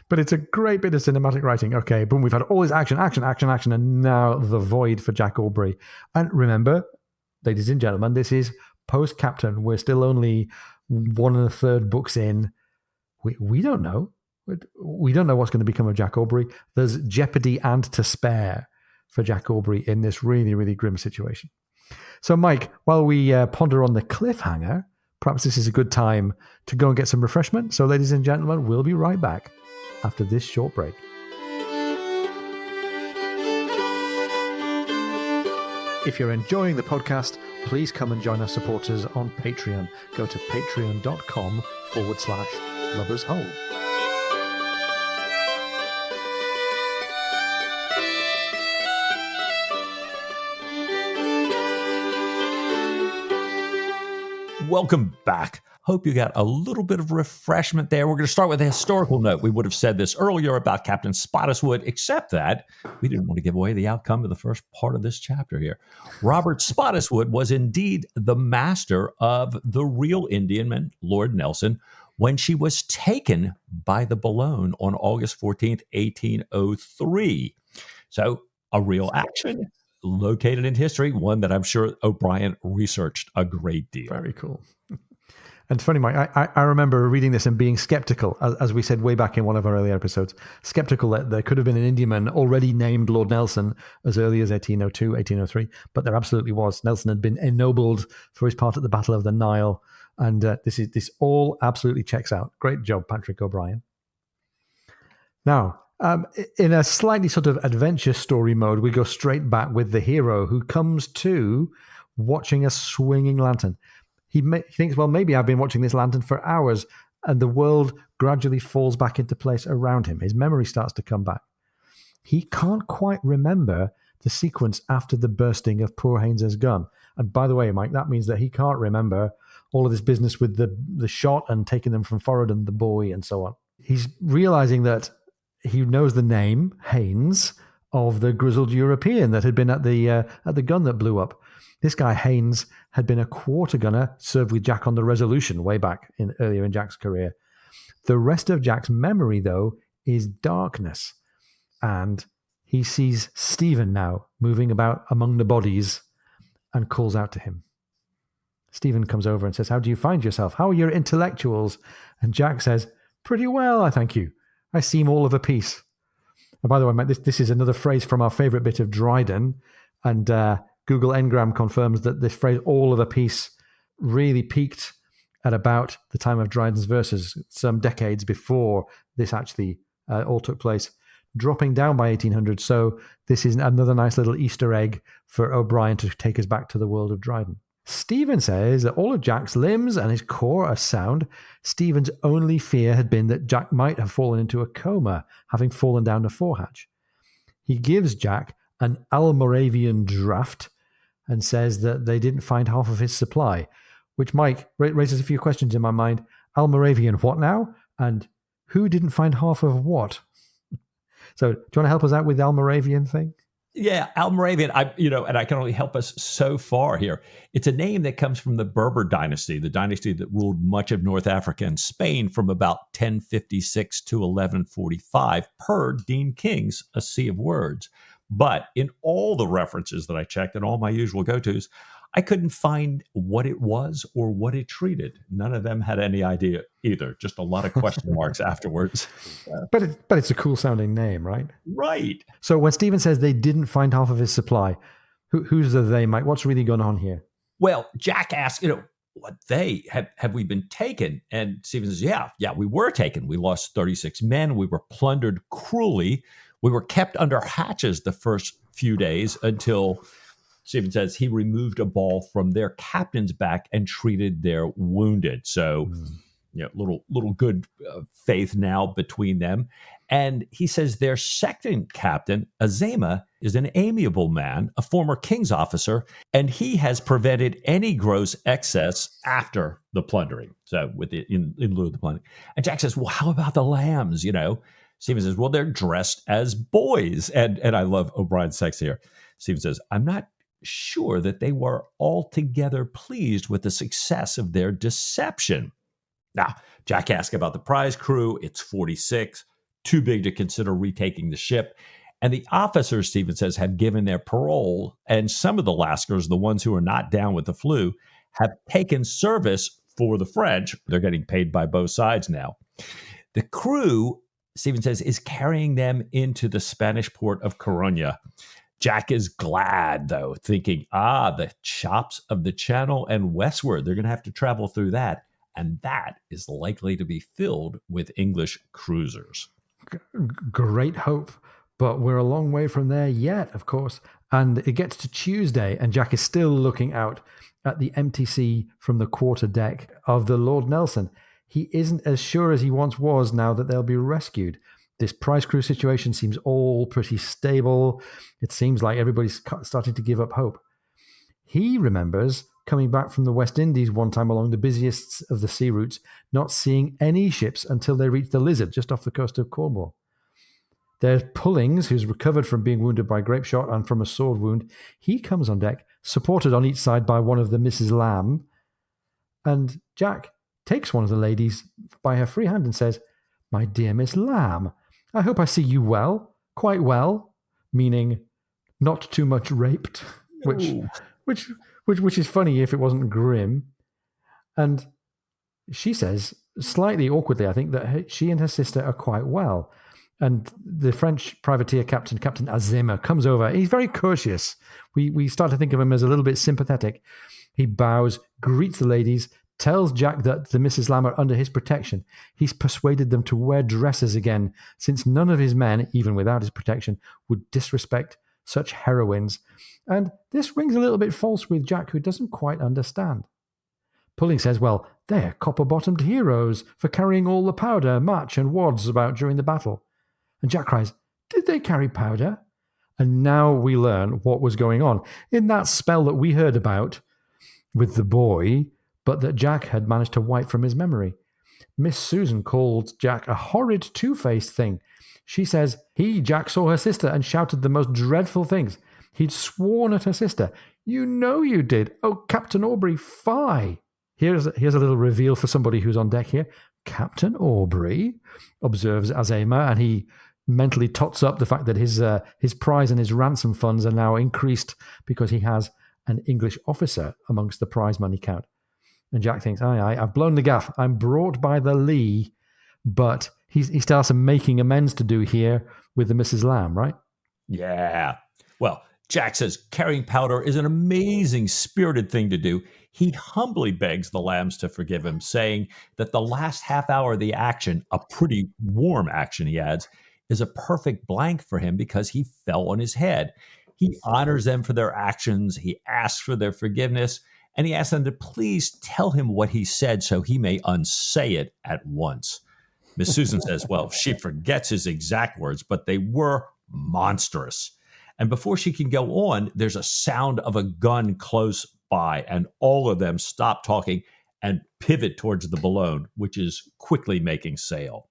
But it's a great bit of cinematic writing. Okay, boom, we've had all this action, and now the void for Jack Aubrey. And remember, ladies and gentlemen, this is post-captain. We're still only 1 1/3 books in. We don't know. We don't know what's going to become of Jack Aubrey. There's jeopardy and to spare for Jack Aubrey in this really, really grim situation. So, Mike, while we ponder on the cliffhanger, perhaps this is a good time to go and get some refreshment. So, ladies and gentlemen, we'll be right back after this short break. If you're enjoying the podcast, please come and join our supporters on Patreon. Go to patreon.com/LoversHole. Welcome back. Hope you got a little bit of refreshment there. We're going to start with a historical note. We would have said this earlier about Captain Spottiswoode, except that we didn't want to give away the outcome of the first part of this chapter here. Robert Spottiswoode was indeed the master of the real Indiaman, Lord Nelson, when she was taken by the Boulogne on August 14th, 1803. So a real action located in history, one that I'm sure O'Brien researched a great deal. Very cool. And it's funny, Mike, I remember reading this and being skeptical, as we said way back in one of our earlier episodes, skeptical that there could have been an Indiaman already named Lord Nelson as early as 1802, 1803, but there absolutely was. Nelson had been ennobled for his part at the Battle of the Nile, and this all absolutely checks out. Great job, Patrick O'Brien. Now, in a slightly sort of adventure story mode, we go straight back with the hero who comes to watching a swinging lantern. He thinks, well, maybe I've been watching this lantern for hours, and the world gradually falls back into place around him. His memory starts to come back. He can't quite remember the sequence after the bursting of poor Haynes's gun. And by the way, Mike, that means that he can't remember all of this business with the shot and taking them from forward and the boy and so on. He's realizing that he knows the name, Haynes, of the grizzled European that had been at the gun that blew up. This guy, Haynes, had been a quarter gunner, served with Jack on the Resolution way back earlier in Jack's career. The rest of Jack's memory, though, is darkness. And he sees Stephen now moving about among the bodies and calls out to him. Stephen comes over and says, "How do you find yourself? How are your intellectuals?" And Jack says, "Pretty well, I thank you. I seem all of a piece." And by the way, Mike, this is another phrase from our favorite bit of Dryden. And Google Ngram confirms that this phrase, all of a piece, really peaked at about the time of Dryden's verses, some decades before this actually all took place, dropping down by 1800. So this is another nice little Easter egg for O'Brien to take us back to the world of Dryden. Stephen says that all of Jack's limbs and his core are sound. Stephen's only fear had been that Jack might have fallen into a coma, having fallen down the forehatch. He gives Jack an Almoravian draft and says that they didn't find half of his supply, which, Mike, raises a few questions in my mind. Almoravian what now? And who didn't find half of what? So do you want to help us out with the Almoravian thing? Yeah, Almoravian, and I can only help us so far here. It's a name that comes from the Berber dynasty, the dynasty that ruled much of North Africa and Spain from about 1056 to 1145 per Dean King's A Sea of Words. But in all the references that I checked and all my usual go-tos, I couldn't find what it was or what it treated. None of them had any idea either. Just a lot of question marks afterwards. But it's a cool sounding name, right? Right. So when Stephen says they didn't find half of his supply, who's the they, Mike? What's really going on here? Well, Jack asks, what they have we been taken? And Stephen says, yeah, we were taken. We lost 36 men. We were plundered cruelly. We were kept under hatches the first few days until Stephen says he removed a ball from their captain's back and treated their wounded. So, little good faith now between them. And he says their second captain, Azema, is an amiable man, a former king's officer, and he has prevented any gross excess after the plundering. So, in lieu of the plundering. And Jack says, well, how about the lambs? Stephen says, well, they're dressed as boys. And I love O'Brien's sex here. Stephen says, I'm not sure that they were altogether pleased with the success of their deception. Now, Jack asks about the prize crew. It's 46, too big to consider retaking the ship. And the officers, Stephen says, have given their parole. And some of the Lascars, the ones who are not down with the flu, have taken service for the French. They're getting paid by both sides now. The crew, Stephen says, is carrying them into the Spanish port of Coruña. Jack is glad, though, thinking, the chops of the Channel and westward, they're going to have to travel through that. And that is likely to be filled with English cruisers. Great hope. But we're a long way from there yet, of course. And it gets to Tuesday, and Jack is still looking out at the empty sea from the quarter deck of the Lord Nelson. He isn't as sure as he once was now that they'll be rescued. This prize crew situation seems all pretty stable. It seems like everybody's starting to give up hope. He remembers coming back from the West Indies one time along the busiest of the sea routes, not seeing any ships until they reached the Lizard just off the coast of Cornwall. There's Pullings, who's recovered from being wounded by grape shot and from a sword wound. He comes on deck, supported on each side by one of the Mrs. Lamb. And Jack takes one of the ladies by her free hand and says, "My dear Miss Lamb, I hope I see you well, quite well," meaning not too much raped, which is funny if it wasn't grim. And she says, slightly awkwardly, I think, that she and her sister are quite well. And the French privateer Captain Azema comes over. He's very courteous. We start to think of him as a little bit sympathetic. He bows, greets the ladies, tells Jack that the Mrs. Lamb are under his protection. He's persuaded them to wear dresses again, since none of his men, even without his protection, would disrespect such heroines. And this rings a little bit false with Jack, who doesn't quite understand. Pulling says, well, they're copper-bottomed heroes for carrying all the powder, match, and wads about during the battle. And Jack cries, did they carry powder? And now we learn what was going on in that spell that we heard about with the boy, but that Jack had managed to wipe from his memory. Miss Susan called Jack a horrid two-faced thing. She says Jack, saw her sister and shouted the most dreadful things. He'd sworn at her sister. You know you did. Oh, Captain Aubrey, fie. Here's a little reveal for somebody who's on deck here. Captain Aubrey, observes Azema, and he mentally tots up the fact that his prize and his ransom funds are now increased because he has an English officer amongst the prize money count. And Jack thinks, aye, I've blown the gaff. I'm brought by the lee. But he starts making amends to do here with the Mrs. Lamb, right? Yeah. Well, Jack says carrying powder is an amazing, spirited thing to do. He humbly begs the Lambs to forgive him, saying that the last half hour of the action, a pretty warm action, he adds, is a perfect blank for him because he fell on his head. He honors them for their actions. He asks for their forgiveness, and he asks them to please tell him what he said so he may unsay it at once. Miss Susan says, well, she forgets his exact words, but they were monstrous. And before she can go on, there's a sound of a gun close by, and all of them stop talking and pivot towards the Boulogne, which is quickly making sail.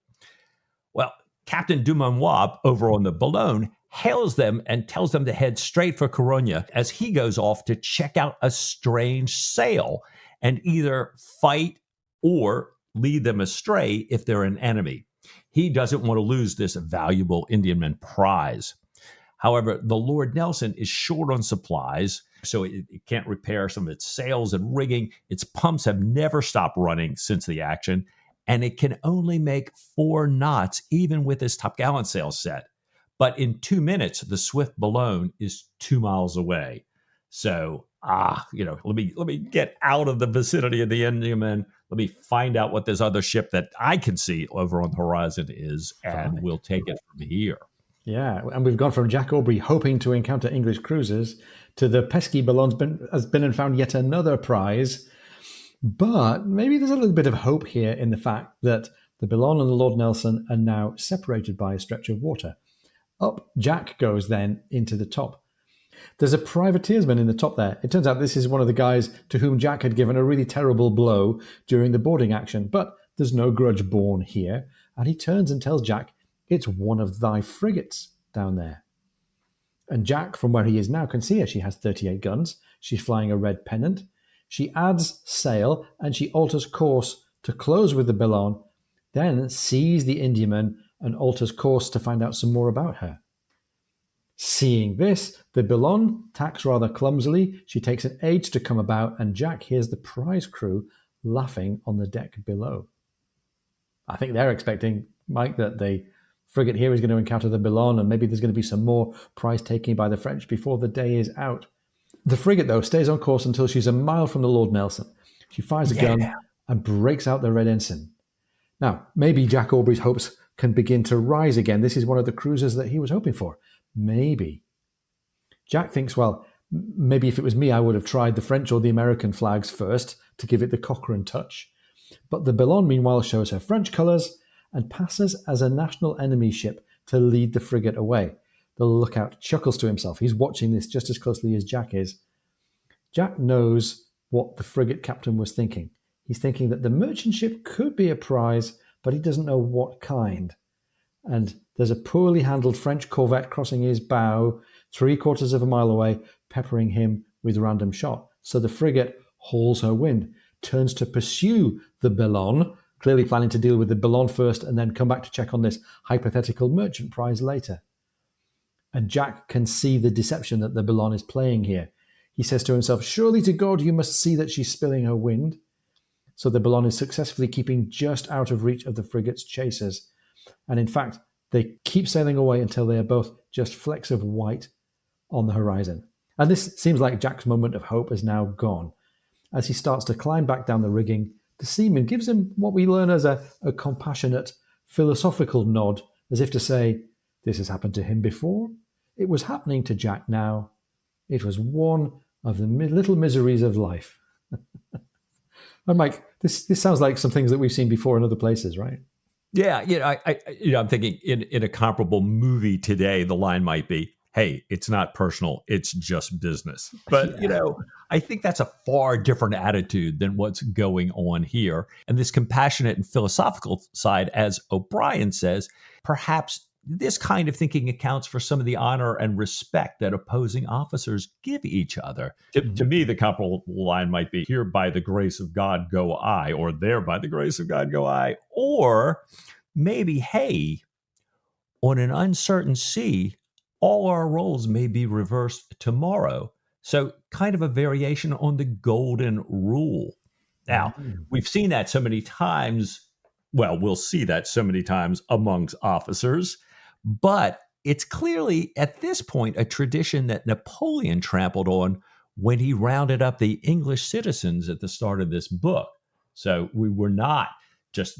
Well, Captain Dumanoir over on the Boulogne hails them and tells them to head straight for Corunna as he goes off to check out a strange sail and either fight or lead them astray if they're an enemy. He doesn't want to lose this valuable Indiaman prize. However, the Lord Nelson is short on supplies, so it can't repair some of its sails and rigging. Its pumps have never stopped running since the action, and it can only make 4 knots even with its topgallant sail set. But in 2 minutes, the swift Boulogne is 2 miles away. So, let me get out of the vicinity of the Indiaman. Let me find out what this other ship that I can see over on the horizon is, and we'll take it from here. Yeah, and we've gone from Jack Aubrey hoping to encounter English cruisers to the pesky Boulogne has been and found yet another prize. But maybe there's a little bit of hope here in the fact that the Boulogne and the Lord Nelson are now separated by a stretch of water. Up Jack goes then into the top. There's a privateersman in the top there. It turns out this is one of the guys to whom Jack had given a really terrible blow during the boarding action, but there's no grudge born here, and he turns and tells Jack, it's one of thy frigates down there. And Jack, from where he is now, can see her. She has 38 guns. She's flying a red pennant. She adds sail, and she alters course to close with the Boulogne, then sees the Indiaman and alters course to find out some more about her. Seeing this, the Boulogne tacks rather clumsily. She takes an age to come about, and Jack hears the prize crew laughing on the deck below. I think they're expecting, Mike, that the frigate here is going to encounter the Boulogne, and maybe there's going to be some more prize taking by the French before the day is out. The frigate, though, stays on course until she's a mile from the Lord Nelson. She fires a gun and breaks out the red ensign. Now, maybe Jack Aubrey's hopes can begin to rise again. This is one of the cruisers that he was hoping for. Maybe. Jack thinks, well, maybe if it was me, I would have tried the French or the American flags first to give it the Cochrane touch. But the Boulogne, meanwhile, shows her French colours and passes as a national enemy ship to lead the frigate away. The lookout chuckles to himself. He's watching this just as closely as Jack is. Jack knows what the frigate captain was thinking. He's thinking that the merchant ship could be a prize, but he doesn't know what kind. And there's a poorly handled French corvette crossing his bow 3/4 of a mile away, peppering him with random shot. So the frigate hauls her wind, turns to pursue the Boulogne, clearly planning to deal with the Boulogne first and then come back to check on this hypothetical merchant prize later. And Jack can see the deception that the Boulogne is playing here. He says to himself, surely to God you must see that she's spilling her wind. So the Boulogne is successfully keeping just out of reach of the frigate's chasers. And in fact, they keep sailing away until they are both just flecks of white on the horizon. And this seems like Jack's moment of hope is now gone. As he starts to climb back down the rigging, the seaman gives him what we learn as a compassionate, philosophical nod, as if to say, this has happened to him before. It was happening to Jack now. It was one of the little miseries of life. And Mike, this sounds like some things that we've seen before in other places, right? Yeah, I'm thinking in a comparable movie today, the line might be, hey, it's not personal, it's just business. But, I think that's a far different attitude than what's going on here. And this compassionate and philosophical side, as O'Brien says, perhaps this kind of thinking accounts for some of the honor and respect that opposing officers give each other. To me, the comparable line might be, here by the grace of God go I, or there by the grace of God go I, or maybe, hey, on an uncertain sea, all our roles may be reversed tomorrow. So, kind of a variation on the golden rule. Now, we've seen that so many times. Well, we'll see that so many times amongst officers, but it's clearly at this point a tradition that Napoleon trampled on when he rounded up the English citizens at the start of this book. So we were not just,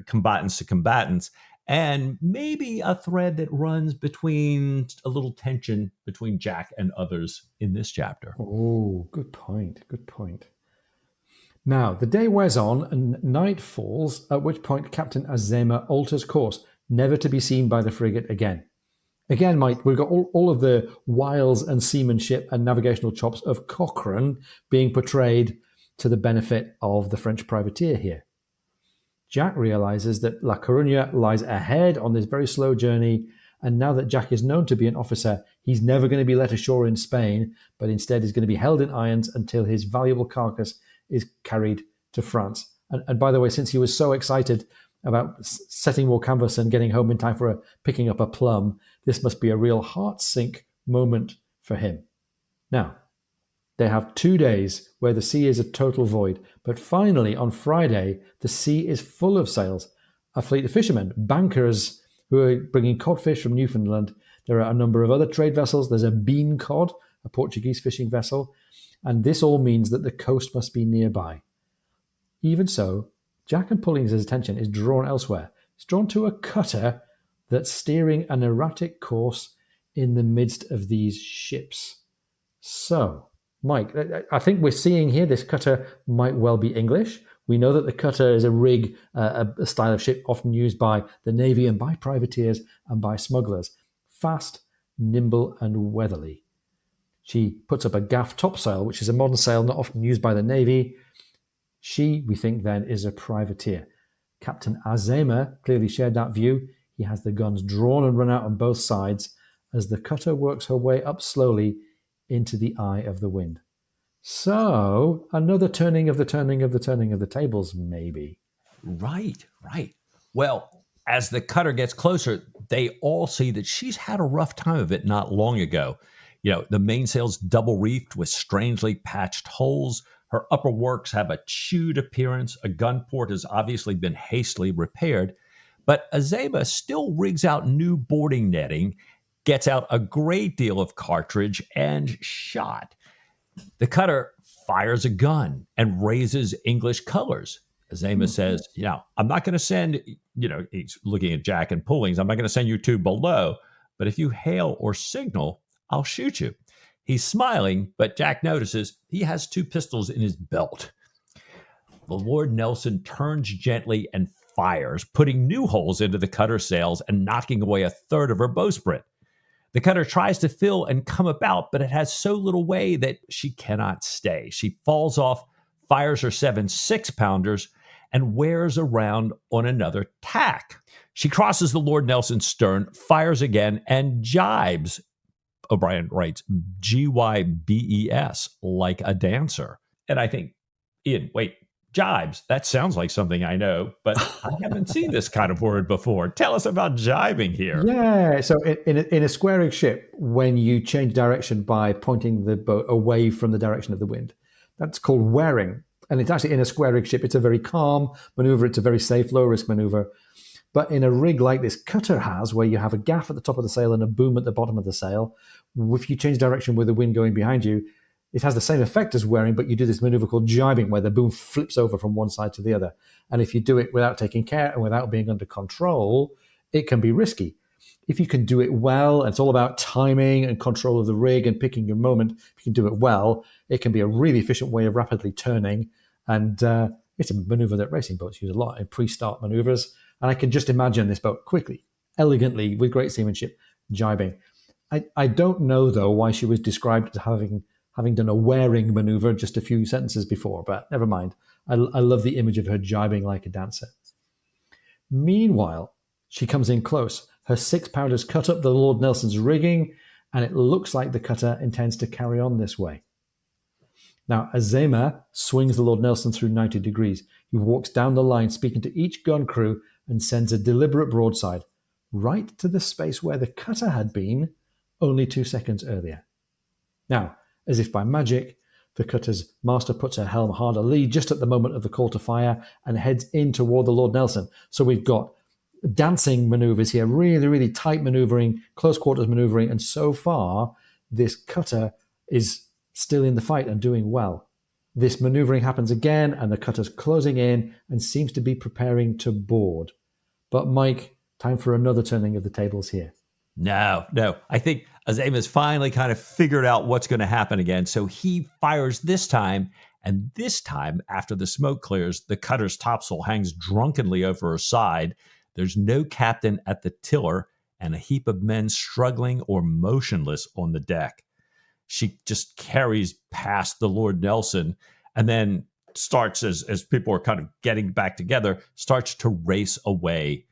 combatants to combatants, and maybe a thread that runs between a little tension between Jack and others in this chapter. Oh, good point. Good point. Now, the day wears on and night falls, at which point Captain Azema alters course, never to be seen by the frigate again. Again, Mike, we've got all of the wiles and seamanship and navigational chops of Cochrane being portrayed to the benefit of the French privateer here. Jack realizes that La Coruña lies ahead on this very slow journey, and now that Jack is known to be an officer, he's never going to be let ashore in Spain, but instead is going to be held in irons until his valuable carcass is carried to France. And by the way, since he was so excited about setting more canvas and getting home in time for picking up a plum, this must be a real heart-sink moment for him. Now, they have 2 days where the sea is a total void, but finally on Friday, the sea is full of sails. A fleet of fishermen, bankers who are bringing codfish from Newfoundland. There are a number of other trade vessels. There's a bean cod, a Portuguese fishing vessel, and this all means that the coast must be nearby. Even so, Jack and Pulling's attention is drawn elsewhere. It's drawn to a cutter that's steering an erratic course in the midst of these ships. So, Mike, I think we're seeing here this cutter might well be English. We know that the cutter is a rig, a style of ship often used by the Navy and by privateers and by smugglers. Fast, nimble, and weatherly. She puts up a gaff topsail, which is a modern sail not often used by the Navy. She, we think then, is a privateer. Captain Azema clearly shared that view. He has the guns drawn and run out on both sides as the cutter works her way up slowly into the eye of the wind. So, another turning of the tables, maybe. Right. Well, as the cutter gets closer, they all see that she's had a rough time of it not long ago. The mainsail's double reefed with strangely patched holes. Her upper works have a chewed appearance. A gun port has obviously been hastily repaired. But Azema still rigs out new boarding netting, gets out a great deal of cartridge and shot. The cutter fires a gun and raises English colors. Azema says, I'm not going to send, he's looking at Jack and Pullings, I'm not going to send you two below, but if you hail or signal, I'll shoot you. He's smiling, but Jack notices he has 2 pistols in his belt. The Lord Nelson turns gently and fires, putting new holes into the cutter sails and knocking away a third of her bowsprit. The cutter tries to fill and come about, but it has so little way that she cannot stay. She falls off, fires her 7 6-pounders, and wears around on another tack. She crosses the Lord Nelson's stern, fires again, and jibes. O'Brien writes, G-Y-B-E-S, like a dancer. And I think, Ian, wait, jibes, that sounds like something I know, but I haven't seen this kind of word before. Tell us about jibing here. Yeah, so in a squaring ship, when you change direction by pointing the boat away from the direction of the wind, that's called wearing. And it's actually in a squaring ship, it's a very calm maneuver, it's a very safe, low-risk maneuver. But in a rig like this cutter has, where you have a gaff at the top of the sail and a boom at the bottom of the sail, if you change direction with the wind going behind you, it has the same effect as wearing, but you do this maneuver called jibing, where the boom flips over from one side to the other. And if you do it without taking care and without being under control, it can be risky. If you can do it well, and it's all about timing and control of the rig and picking your moment, if you can do it well, it can be a really efficient way of rapidly turning. And it's a maneuver that racing boats use a lot in pre-start maneuvers. And I can just imagine this boat quickly, elegantly, with great seamanship, jibing. I don't know, though, why she was described as having done a wearing maneuver just a few sentences before, but never mind. I love the image of her jibing like a dancer. Meanwhile, she comes in close. Her 6-pounders cut up the Lord Nelson's rigging, and it looks like the cutter intends to carry on this way. Now, Azema swings the Lord Nelson through 90 degrees. He walks down the line, speaking to each gun crew, and sends a deliberate broadside, right to the space where the cutter had been only 2 seconds earlier. Now, as if by magic, the cutter's master puts her helm hard alee just at the moment of the call to fire and heads in toward the Lord Nelson. So we've got dancing maneuvers here, really, really tight maneuvering, close quarters maneuvering, and so far, this cutter is still in the fight and doing well. This maneuvering happens again, and the cutter's closing in and seems to be preparing to board. But Mike, time for another turning of the tables here. No. I think Azema's finally kind of figured out what's going to happen again. So he fires this time. And this time, after the smoke clears, the cutter's topsail hangs drunkenly over her side. There's no captain at the tiller and a heap of men struggling or motionless on the deck. She just carries past the Lord Nelson and then starts, as people are kind of getting back together, starts to race away.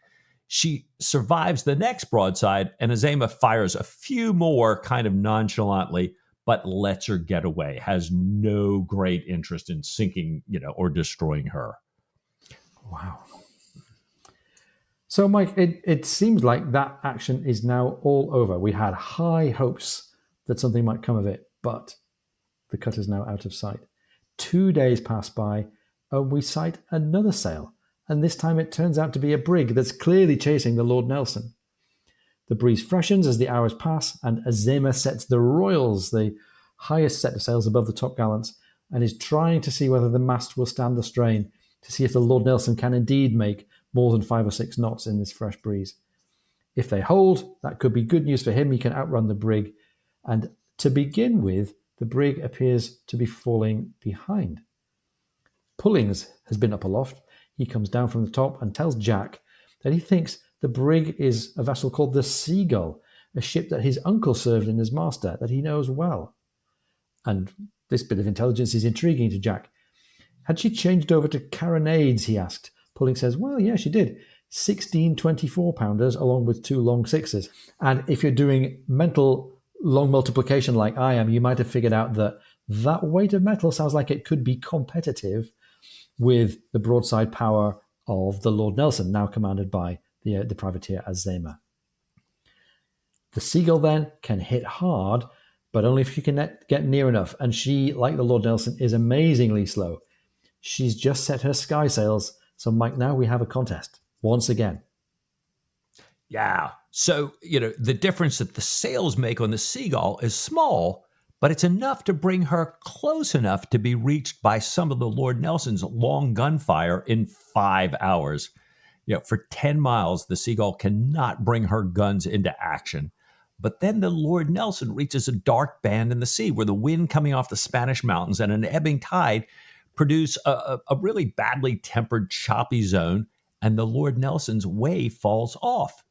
She survives the next broadside, and Azema fires a few more kind of nonchalantly, but lets her get away, has no great interest in sinking, or destroying her. Wow. So, Mike, it seems like that action is now all over. We had high hopes that something might come of it, but the cutter's now out of sight. 2 days pass by, and we sight another sail, and this time it turns out to be a brig that's clearly chasing the Lord Nelson. The breeze freshens as the hours pass, and Azema sets the royals, the highest set of sails above the topgallants, and is trying to see whether the mast will stand the strain, to see if the Lord Nelson can indeed make more than 5 or 6 knots in this fresh breeze. If they hold, that could be good news for him. He can outrun the brig. And to begin with, the brig appears to be falling behind. Pullings has been up aloft. He comes down from the top and tells Jack that he thinks the brig is a vessel called the Seagull, a ship that his uncle served in as master, that he knows well. And this bit of intelligence is intriguing to Jack. Had she changed over to carronades, he asked. Pulling says, well, yeah, she did. 16 24-pounders along with 2 long 6s. And if you're doing mental long multiplication like I am, you might have figured out that weight of metal sounds like it could be competitive with the broadside power of the Lord Nelson, now commanded by the privateer Azema. The Seagull then can hit hard, but only if you can get near enough. And she, like the Lord Nelson, is amazingly slow. She's just set her sky sails. So, Mike, now we have a contest once again. Yeah. So, the difference that the sails make on the Seagull is small, but it's enough to bring her close enough to be reached by some of the Lord Nelson's long gunfire in 5 hours. For 10 miles, the Seagull cannot bring her guns into action. But then the Lord Nelson reaches a dark band in the sea where the wind coming off the Spanish mountains and an ebbing tide produce a really badly tempered, choppy zone, and the Lord Nelson's way falls off.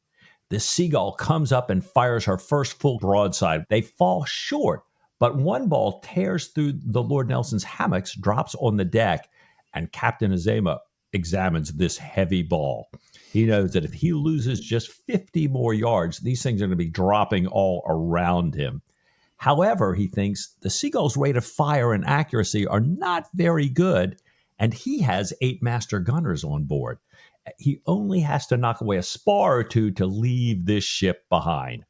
The Seagull comes up and fires her first full broadside. They fall short, but one ball tears through the Lord Nelson's hammocks, drops on the deck, and Captain Azema examines this heavy ball. He knows that if he loses just 50 more yards, these things are going to be dropping all around him. However, he thinks the Seagull's rate of fire and accuracy are not very good, and he has 8 master gunners on board. He only has to knock away a spar or 2 to leave this ship behind.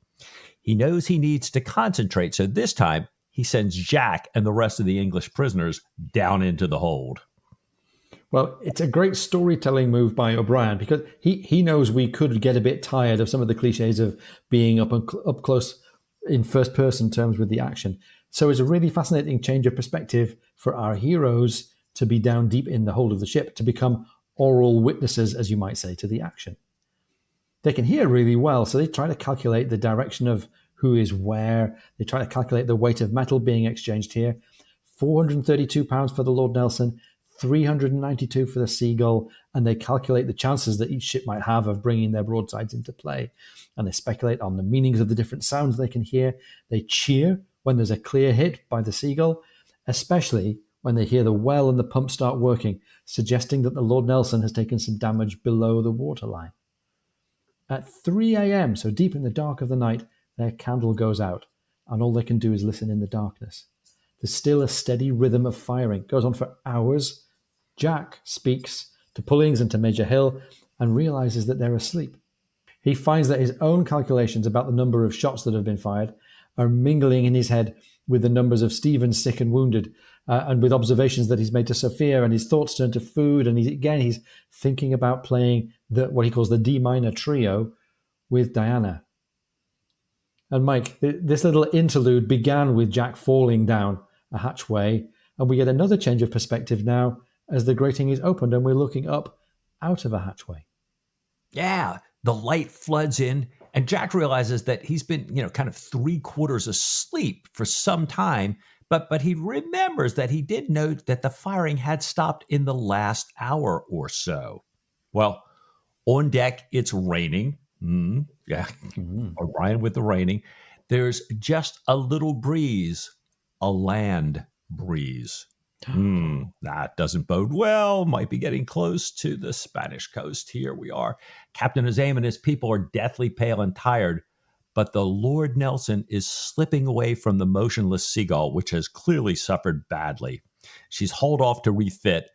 He knows he needs to concentrate, so this time he sends Jack and the rest of the English prisoners down into the hold. Well, it's a great storytelling move by O'Brien because he knows we could get a bit tired of some of the cliches of being up close in first-person terms with the action. So it's a really fascinating change of perspective for our heroes to be down deep in the hold of the ship, to become oral witnesses, as you might say, to the action. They can hear really well, so they try to calculate the direction of who is where. They try to calculate the weight of metal being exchanged here. 432 pounds for the Lord Nelson, 392 for the Seagull, and they calculate the chances that each ship might have of bringing their broadsides into play. And they speculate on the meanings of the different sounds they can hear. They cheer when there's a clear hit by the Seagull, especially when they hear the well and the pump start working, suggesting that the Lord Nelson has taken some damage below the waterline. At 3 a.m., so deep in the dark of the night, their candle goes out, and all they can do is listen in the darkness. There's still a steady rhythm of firing. It goes on for hours. Jack speaks to Pullings and to Major Hill and realizes that they're asleep. He finds that his own calculations about the number of shots that have been fired are mingling in his head with the numbers of Stephen's sick and wounded, and with observations that he's made to Sophia, and his thoughts turn to food, and he's thinking about playing what he calls the D minor trio with Diana. And Mike, this little interlude began with Jack falling down a hatchway, and we get another change of perspective now as the grating is opened and we're looking up out of a hatchway. Yeah, the light floods in, and Jack realizes that he's been, kind of 3/4 asleep for some time, but he remembers that he did note that the firing had stopped in the last hour or so. Well, on deck, it's raining. Orion with the raining. There's just a little breeze, a land breeze. That doesn't bode well. Might be getting close to the Spanish coast. Here we are. Captain Azam and his people are deathly pale and tired, but the Lord Nelson is slipping away from the motionless Seagull, which has clearly suffered badly. She's hauled off to refit,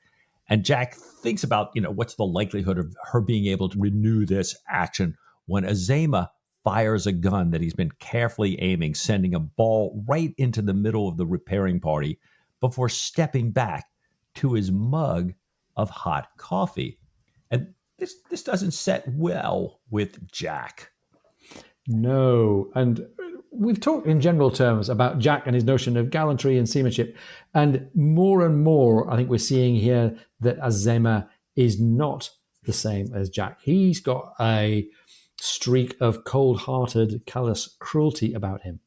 and Jack thinks about, what's the likelihood of her being able to renew this action when Azama fires a gun that he's been carefully aiming, sending a ball right into the middle of the repairing party before stepping back to his mug of hot coffee. And this doesn't set well with Jack. No, and we've talked in general terms about Jack and his notion of gallantry and seamanship, and more, I think we're seeing here that Azama is not the same as Jack. He's got a streak of cold-hearted, callous cruelty about him.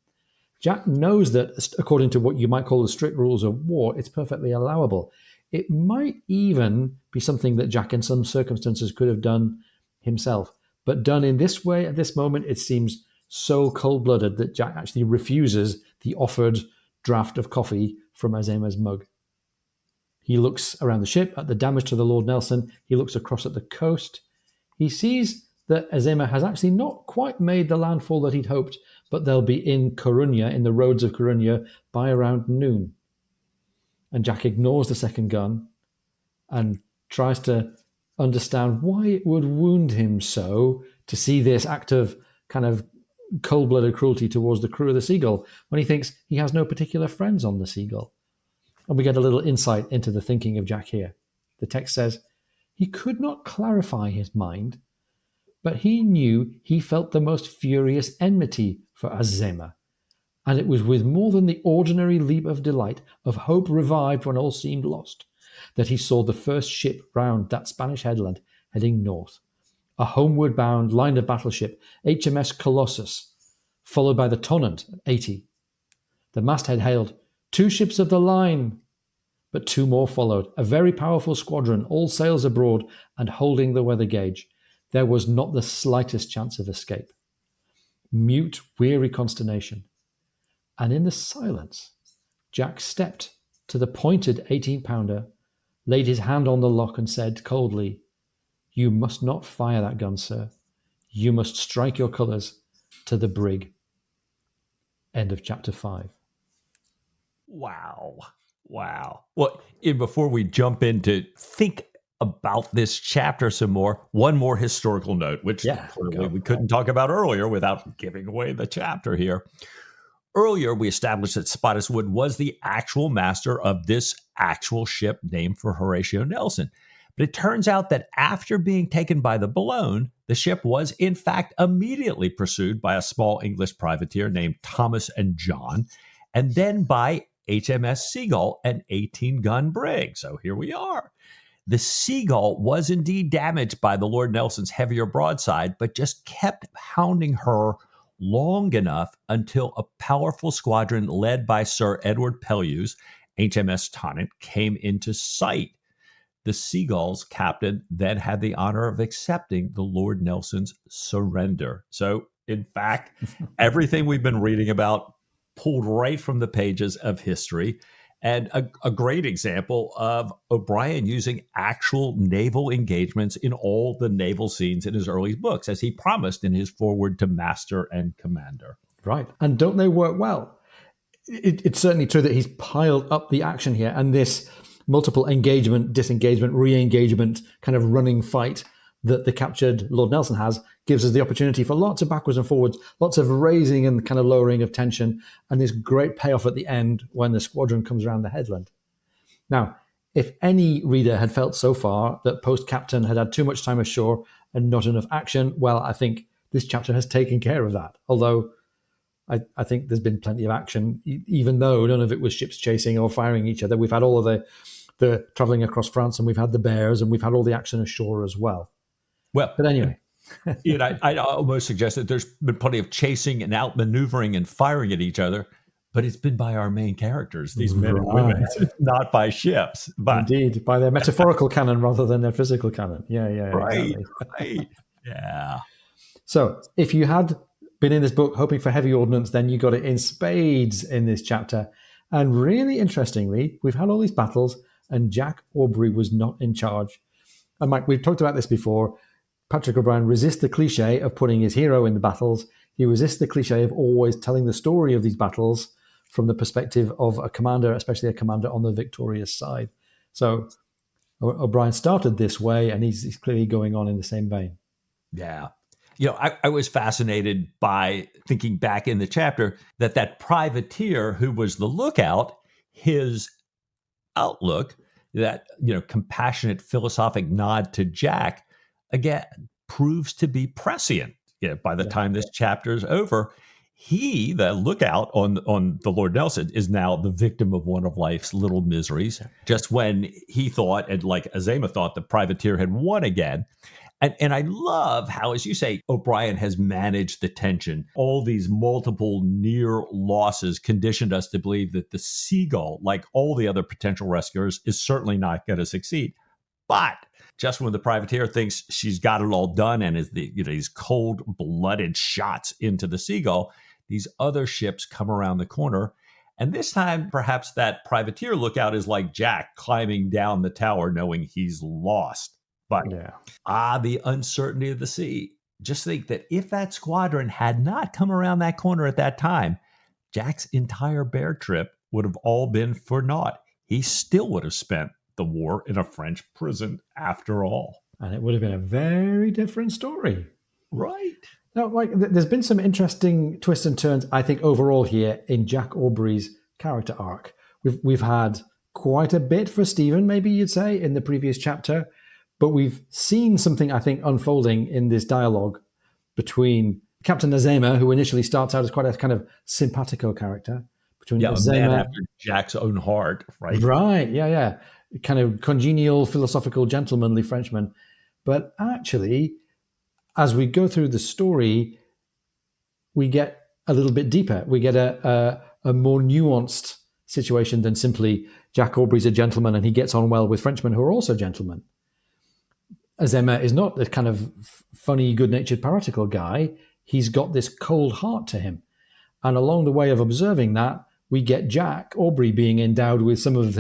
Jack knows that, according to what you might call the strict rules of war, it's perfectly allowable. It might even be something that Jack, in some circumstances, could have done himself. But done in this way, at this moment, it seems so cold-blooded that Jack actually refuses the offered draft of coffee from Azama's mug. He looks around the ship at the damage to the Lord Nelson. He looks across at the coast. He sees that Azama has actually not quite made the landfall that he'd hoped, but they'll be in Coruña, in the roads of Coruña, by around noon. And Jack ignores the second gun and tries to understand why it would wound him so to see this act of kind of cold-blooded cruelty towards the crew of the Seagull when he thinks he has no particular friends on the Seagull. And we get a little insight into the thinking of Jack here. The text says, he could not clarify his mind, but he knew he felt the most furious enmity for Azama, and it was with more than the ordinary leap of delight, of hope revived when all seemed lost, that he saw the first ship round that Spanish headland heading north, a homeward-bound line of battleship, HMS Colossus, followed by the Tonnant, 80. The masthead hailed, 2 ships of the line, but 2 more followed, a very powerful squadron, all sails abroad and holding the weather gauge. There was not the slightest chance of escape. Mute, weary consternation. And in the silence, Jack stepped to the pointed 18-pounder, laid his hand on the lock and said coldly, you must not fire that gun, sir. You must strike your colours to the brig. End of chapter 5. Wow. Well, before we jump into think about this chapter some more, one more historical note, which we couldn't talk about earlier without giving away the chapter here. Earlier, we established that Spottiswoode was the actual master of this actual ship named for Horatio Nelson. But it turns out that after being taken by the Boulogne, the ship was in fact immediately pursued by a small English privateer named Thomas and John, and then by HMS Seagull, an 18-gun brig. So here we are. The Seagull was indeed damaged by the Lord Nelson's heavier broadside, but just kept hounding her long enough until a powerful squadron led by Sir Edward Pellews, HMS Tonnant, came into sight. the Seagull's captain then had the honor of accepting the Lord Nelson's surrender. So, in fact, everything we've been reading about pulled right from the pages of history. And a great example of O'Brien using actual naval engagements in all the naval scenes in his early books, as he promised in his foreword to Master and Commander. Right. And don't they work well? It's certainly true that he's piled up the action here, and this multiple engagement, disengagement, re-engagement kind of running fight that the captured Lord Nelson has gives us the opportunity for lots of backwards and forwards, lots of raising and kind of lowering of tension, and this great payoff at the end when the squadron comes around the headland. Now, if any reader had felt so far that Post-Captain had had too much time ashore and not enough action, well, I think this chapter has taken care of that. Although I think there's been plenty of action, even though none of it was ships chasing or firing each other. We've had all of the traveling across France, and we've had the bears, and we've had all the action ashore as well. Well, but anyway, I almost suggest that there's been plenty of chasing and outmaneuvering and firing at each other, but it's been by our main characters, these men and women, not by ships. But indeed, by their metaphorical cannon rather than their physical cannon. Yeah, right, exactly. right, yeah. So, if you had been in this book hoping for heavy ordnance, then you got it in spades in this chapter. And really interestingly, we've had all these battles, and Jack Aubrey was not in charge. And Mike, we've talked about this before. Patrick O'Brian resists the cliche of putting his hero in the battles. He resists the cliche of always telling the story of these battles from the perspective of a commander, especially a commander on the victorious side. So O'Brian started this way, and he's clearly going on in the same vein. Yeah. I was fascinated by thinking back in the chapter that privateer who was the lookout, his outlook, that, compassionate philosophic nod to Jack, again, proves to be prescient. By the time this chapter is over, he, the lookout on the Lord Nelson, is now the victim of one of life's little miseries. Just when he thought, and like Azema thought, the privateer had won again. And I love how, as you say, O'Brien has managed the tension. All these multiple near losses conditioned us to believe that the Seagull, like all the other potential rescuers, is certainly not going to succeed. But just when the privateer thinks she's got it all done and is these cold-blooded shots into the Seagull, these other ships come around the corner. And this time, perhaps that privateer lookout is like Jack climbing down the tower knowing he's lost. But the uncertainty of the sea. Just think that if that squadron had not come around that corner at that time, Jack's entire bear trip would have all been for naught. He still would have spent the war in a French prison after all. And it would have been a very different story. Right. Now, Mike, there's been some interesting twists and turns, I think, overall here in Jack Aubrey's character arc. We've had quite a bit for Stephen, maybe you'd say, in the previous chapter. But we've seen something, I think, unfolding in this dialogue between Captain Azema, who initially starts out as quite a kind of simpatico character. Between Azema, a man after Jack's own heart, right? Right, yeah. Kind of congenial, philosophical, gentlemanly Frenchman. But actually, as we go through the story, we get a little bit deeper. We get a more nuanced situation than simply Jack Aubrey's a gentleman and he gets on well with Frenchmen who are also gentlemen. Azema is not the kind of funny, good-natured, piratical guy. He's got this cold heart to him. And along the way of observing that, we get Jack Aubrey being endowed with some of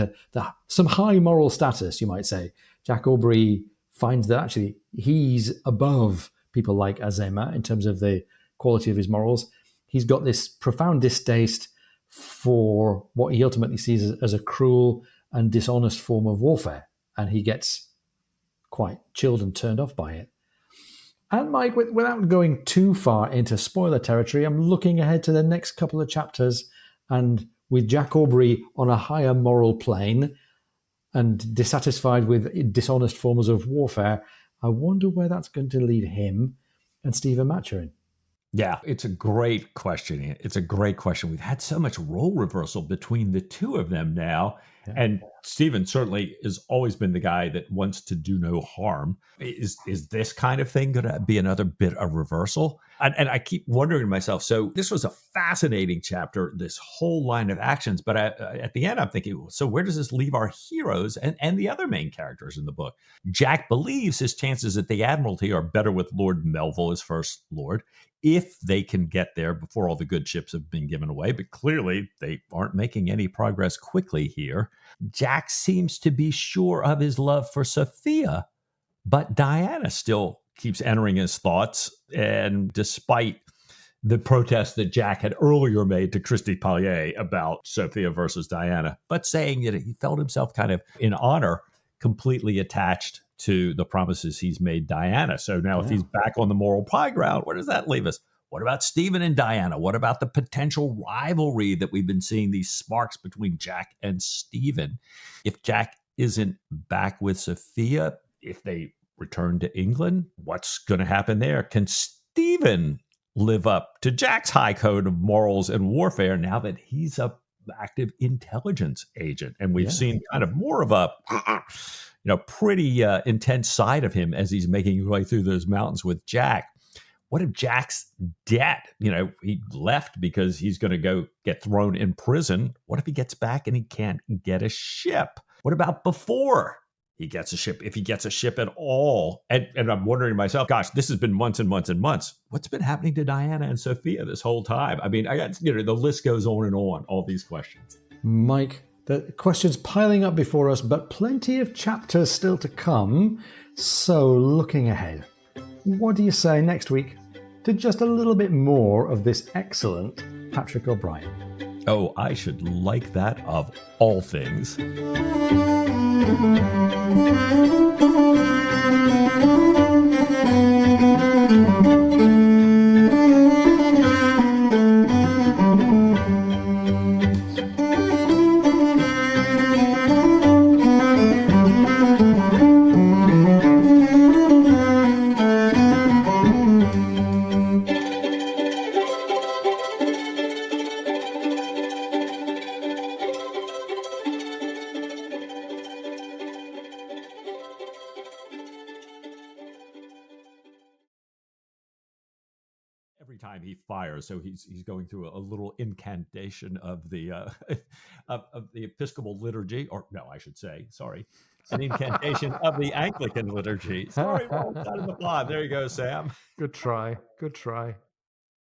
some high moral status, you might say. Jack Aubrey finds that actually he's above people like Azema in terms of the quality of his morals. He's got this profound distaste for what he ultimately sees as a cruel and dishonest form of warfare. And he gets quite chilled and turned off by it. And Mike, without going too far into spoiler territory, I'm looking ahead to the next couple of chapters, and with Jack Aubrey on a higher moral plane and dissatisfied with dishonest forms of warfare, I wonder where that's going to lead him and Stephen Maturin. Yeah, it's a great question. It's a great question. We've had so much role reversal between the two of them now. Yeah. And Stephen certainly has always been the guy that wants to do no harm. Is this kind of thing going to be another bit of reversal? And I keep wondering to myself, so this was a fascinating chapter, this whole line of actions. But at the end, I'm thinking, so where does this leave our heroes and the other main characters in the book? Jack believes his chances at the Admiralty are better with Lord Melville as First Lord, if they can get there before all the good ships have been given away. But clearly, they aren't making any progress quickly here. Jack seems to be sure of his love for Sophia, but Diana still keeps entering his thoughts. And despite the protest that Jack had earlier made to Christy Pallier about Sophia versus Diana, but saying that he felt himself kind of in honor completely attached to the promises he's made Diana. So now if he's back on the moral high ground, where does that leave us? What about Stephen and Diana? What about the potential rivalry that we've been seeing, these sparks between Jack and Stephen? If Jack isn't back with Sophia, if they return to England, what's going to happen there? Can Stephen live up to Jack's high code of morals and warfare now that he's a active intelligence agent? And we've seen kind of more of a pretty intense side of him as he's making his way through those mountains with Jack. What if Jack's debt, he left because he's going to go get thrown in prison? What if he gets back and he can't get a ship? What about before he gets a ship, if he gets a ship at all? And I'm wondering to myself, gosh, this has been months and months and months. What's been happening to Diana and Sophia this whole time? I mean, I got, the list goes on and on, all these questions. Mike, the questions piling up before us, but plenty of chapters still to come. So looking ahead, what do you say next week to just a little bit more of this excellent Patrick O'Brian? Oh, I should like that of all things. Every time he fires, so he's going through a little incantation of the of the Episcopal liturgy, or no, I should say, sorry, an incantation of the Anglican liturgy. Sorry, well done in the pod. There you go, Sam. Good try. Good try.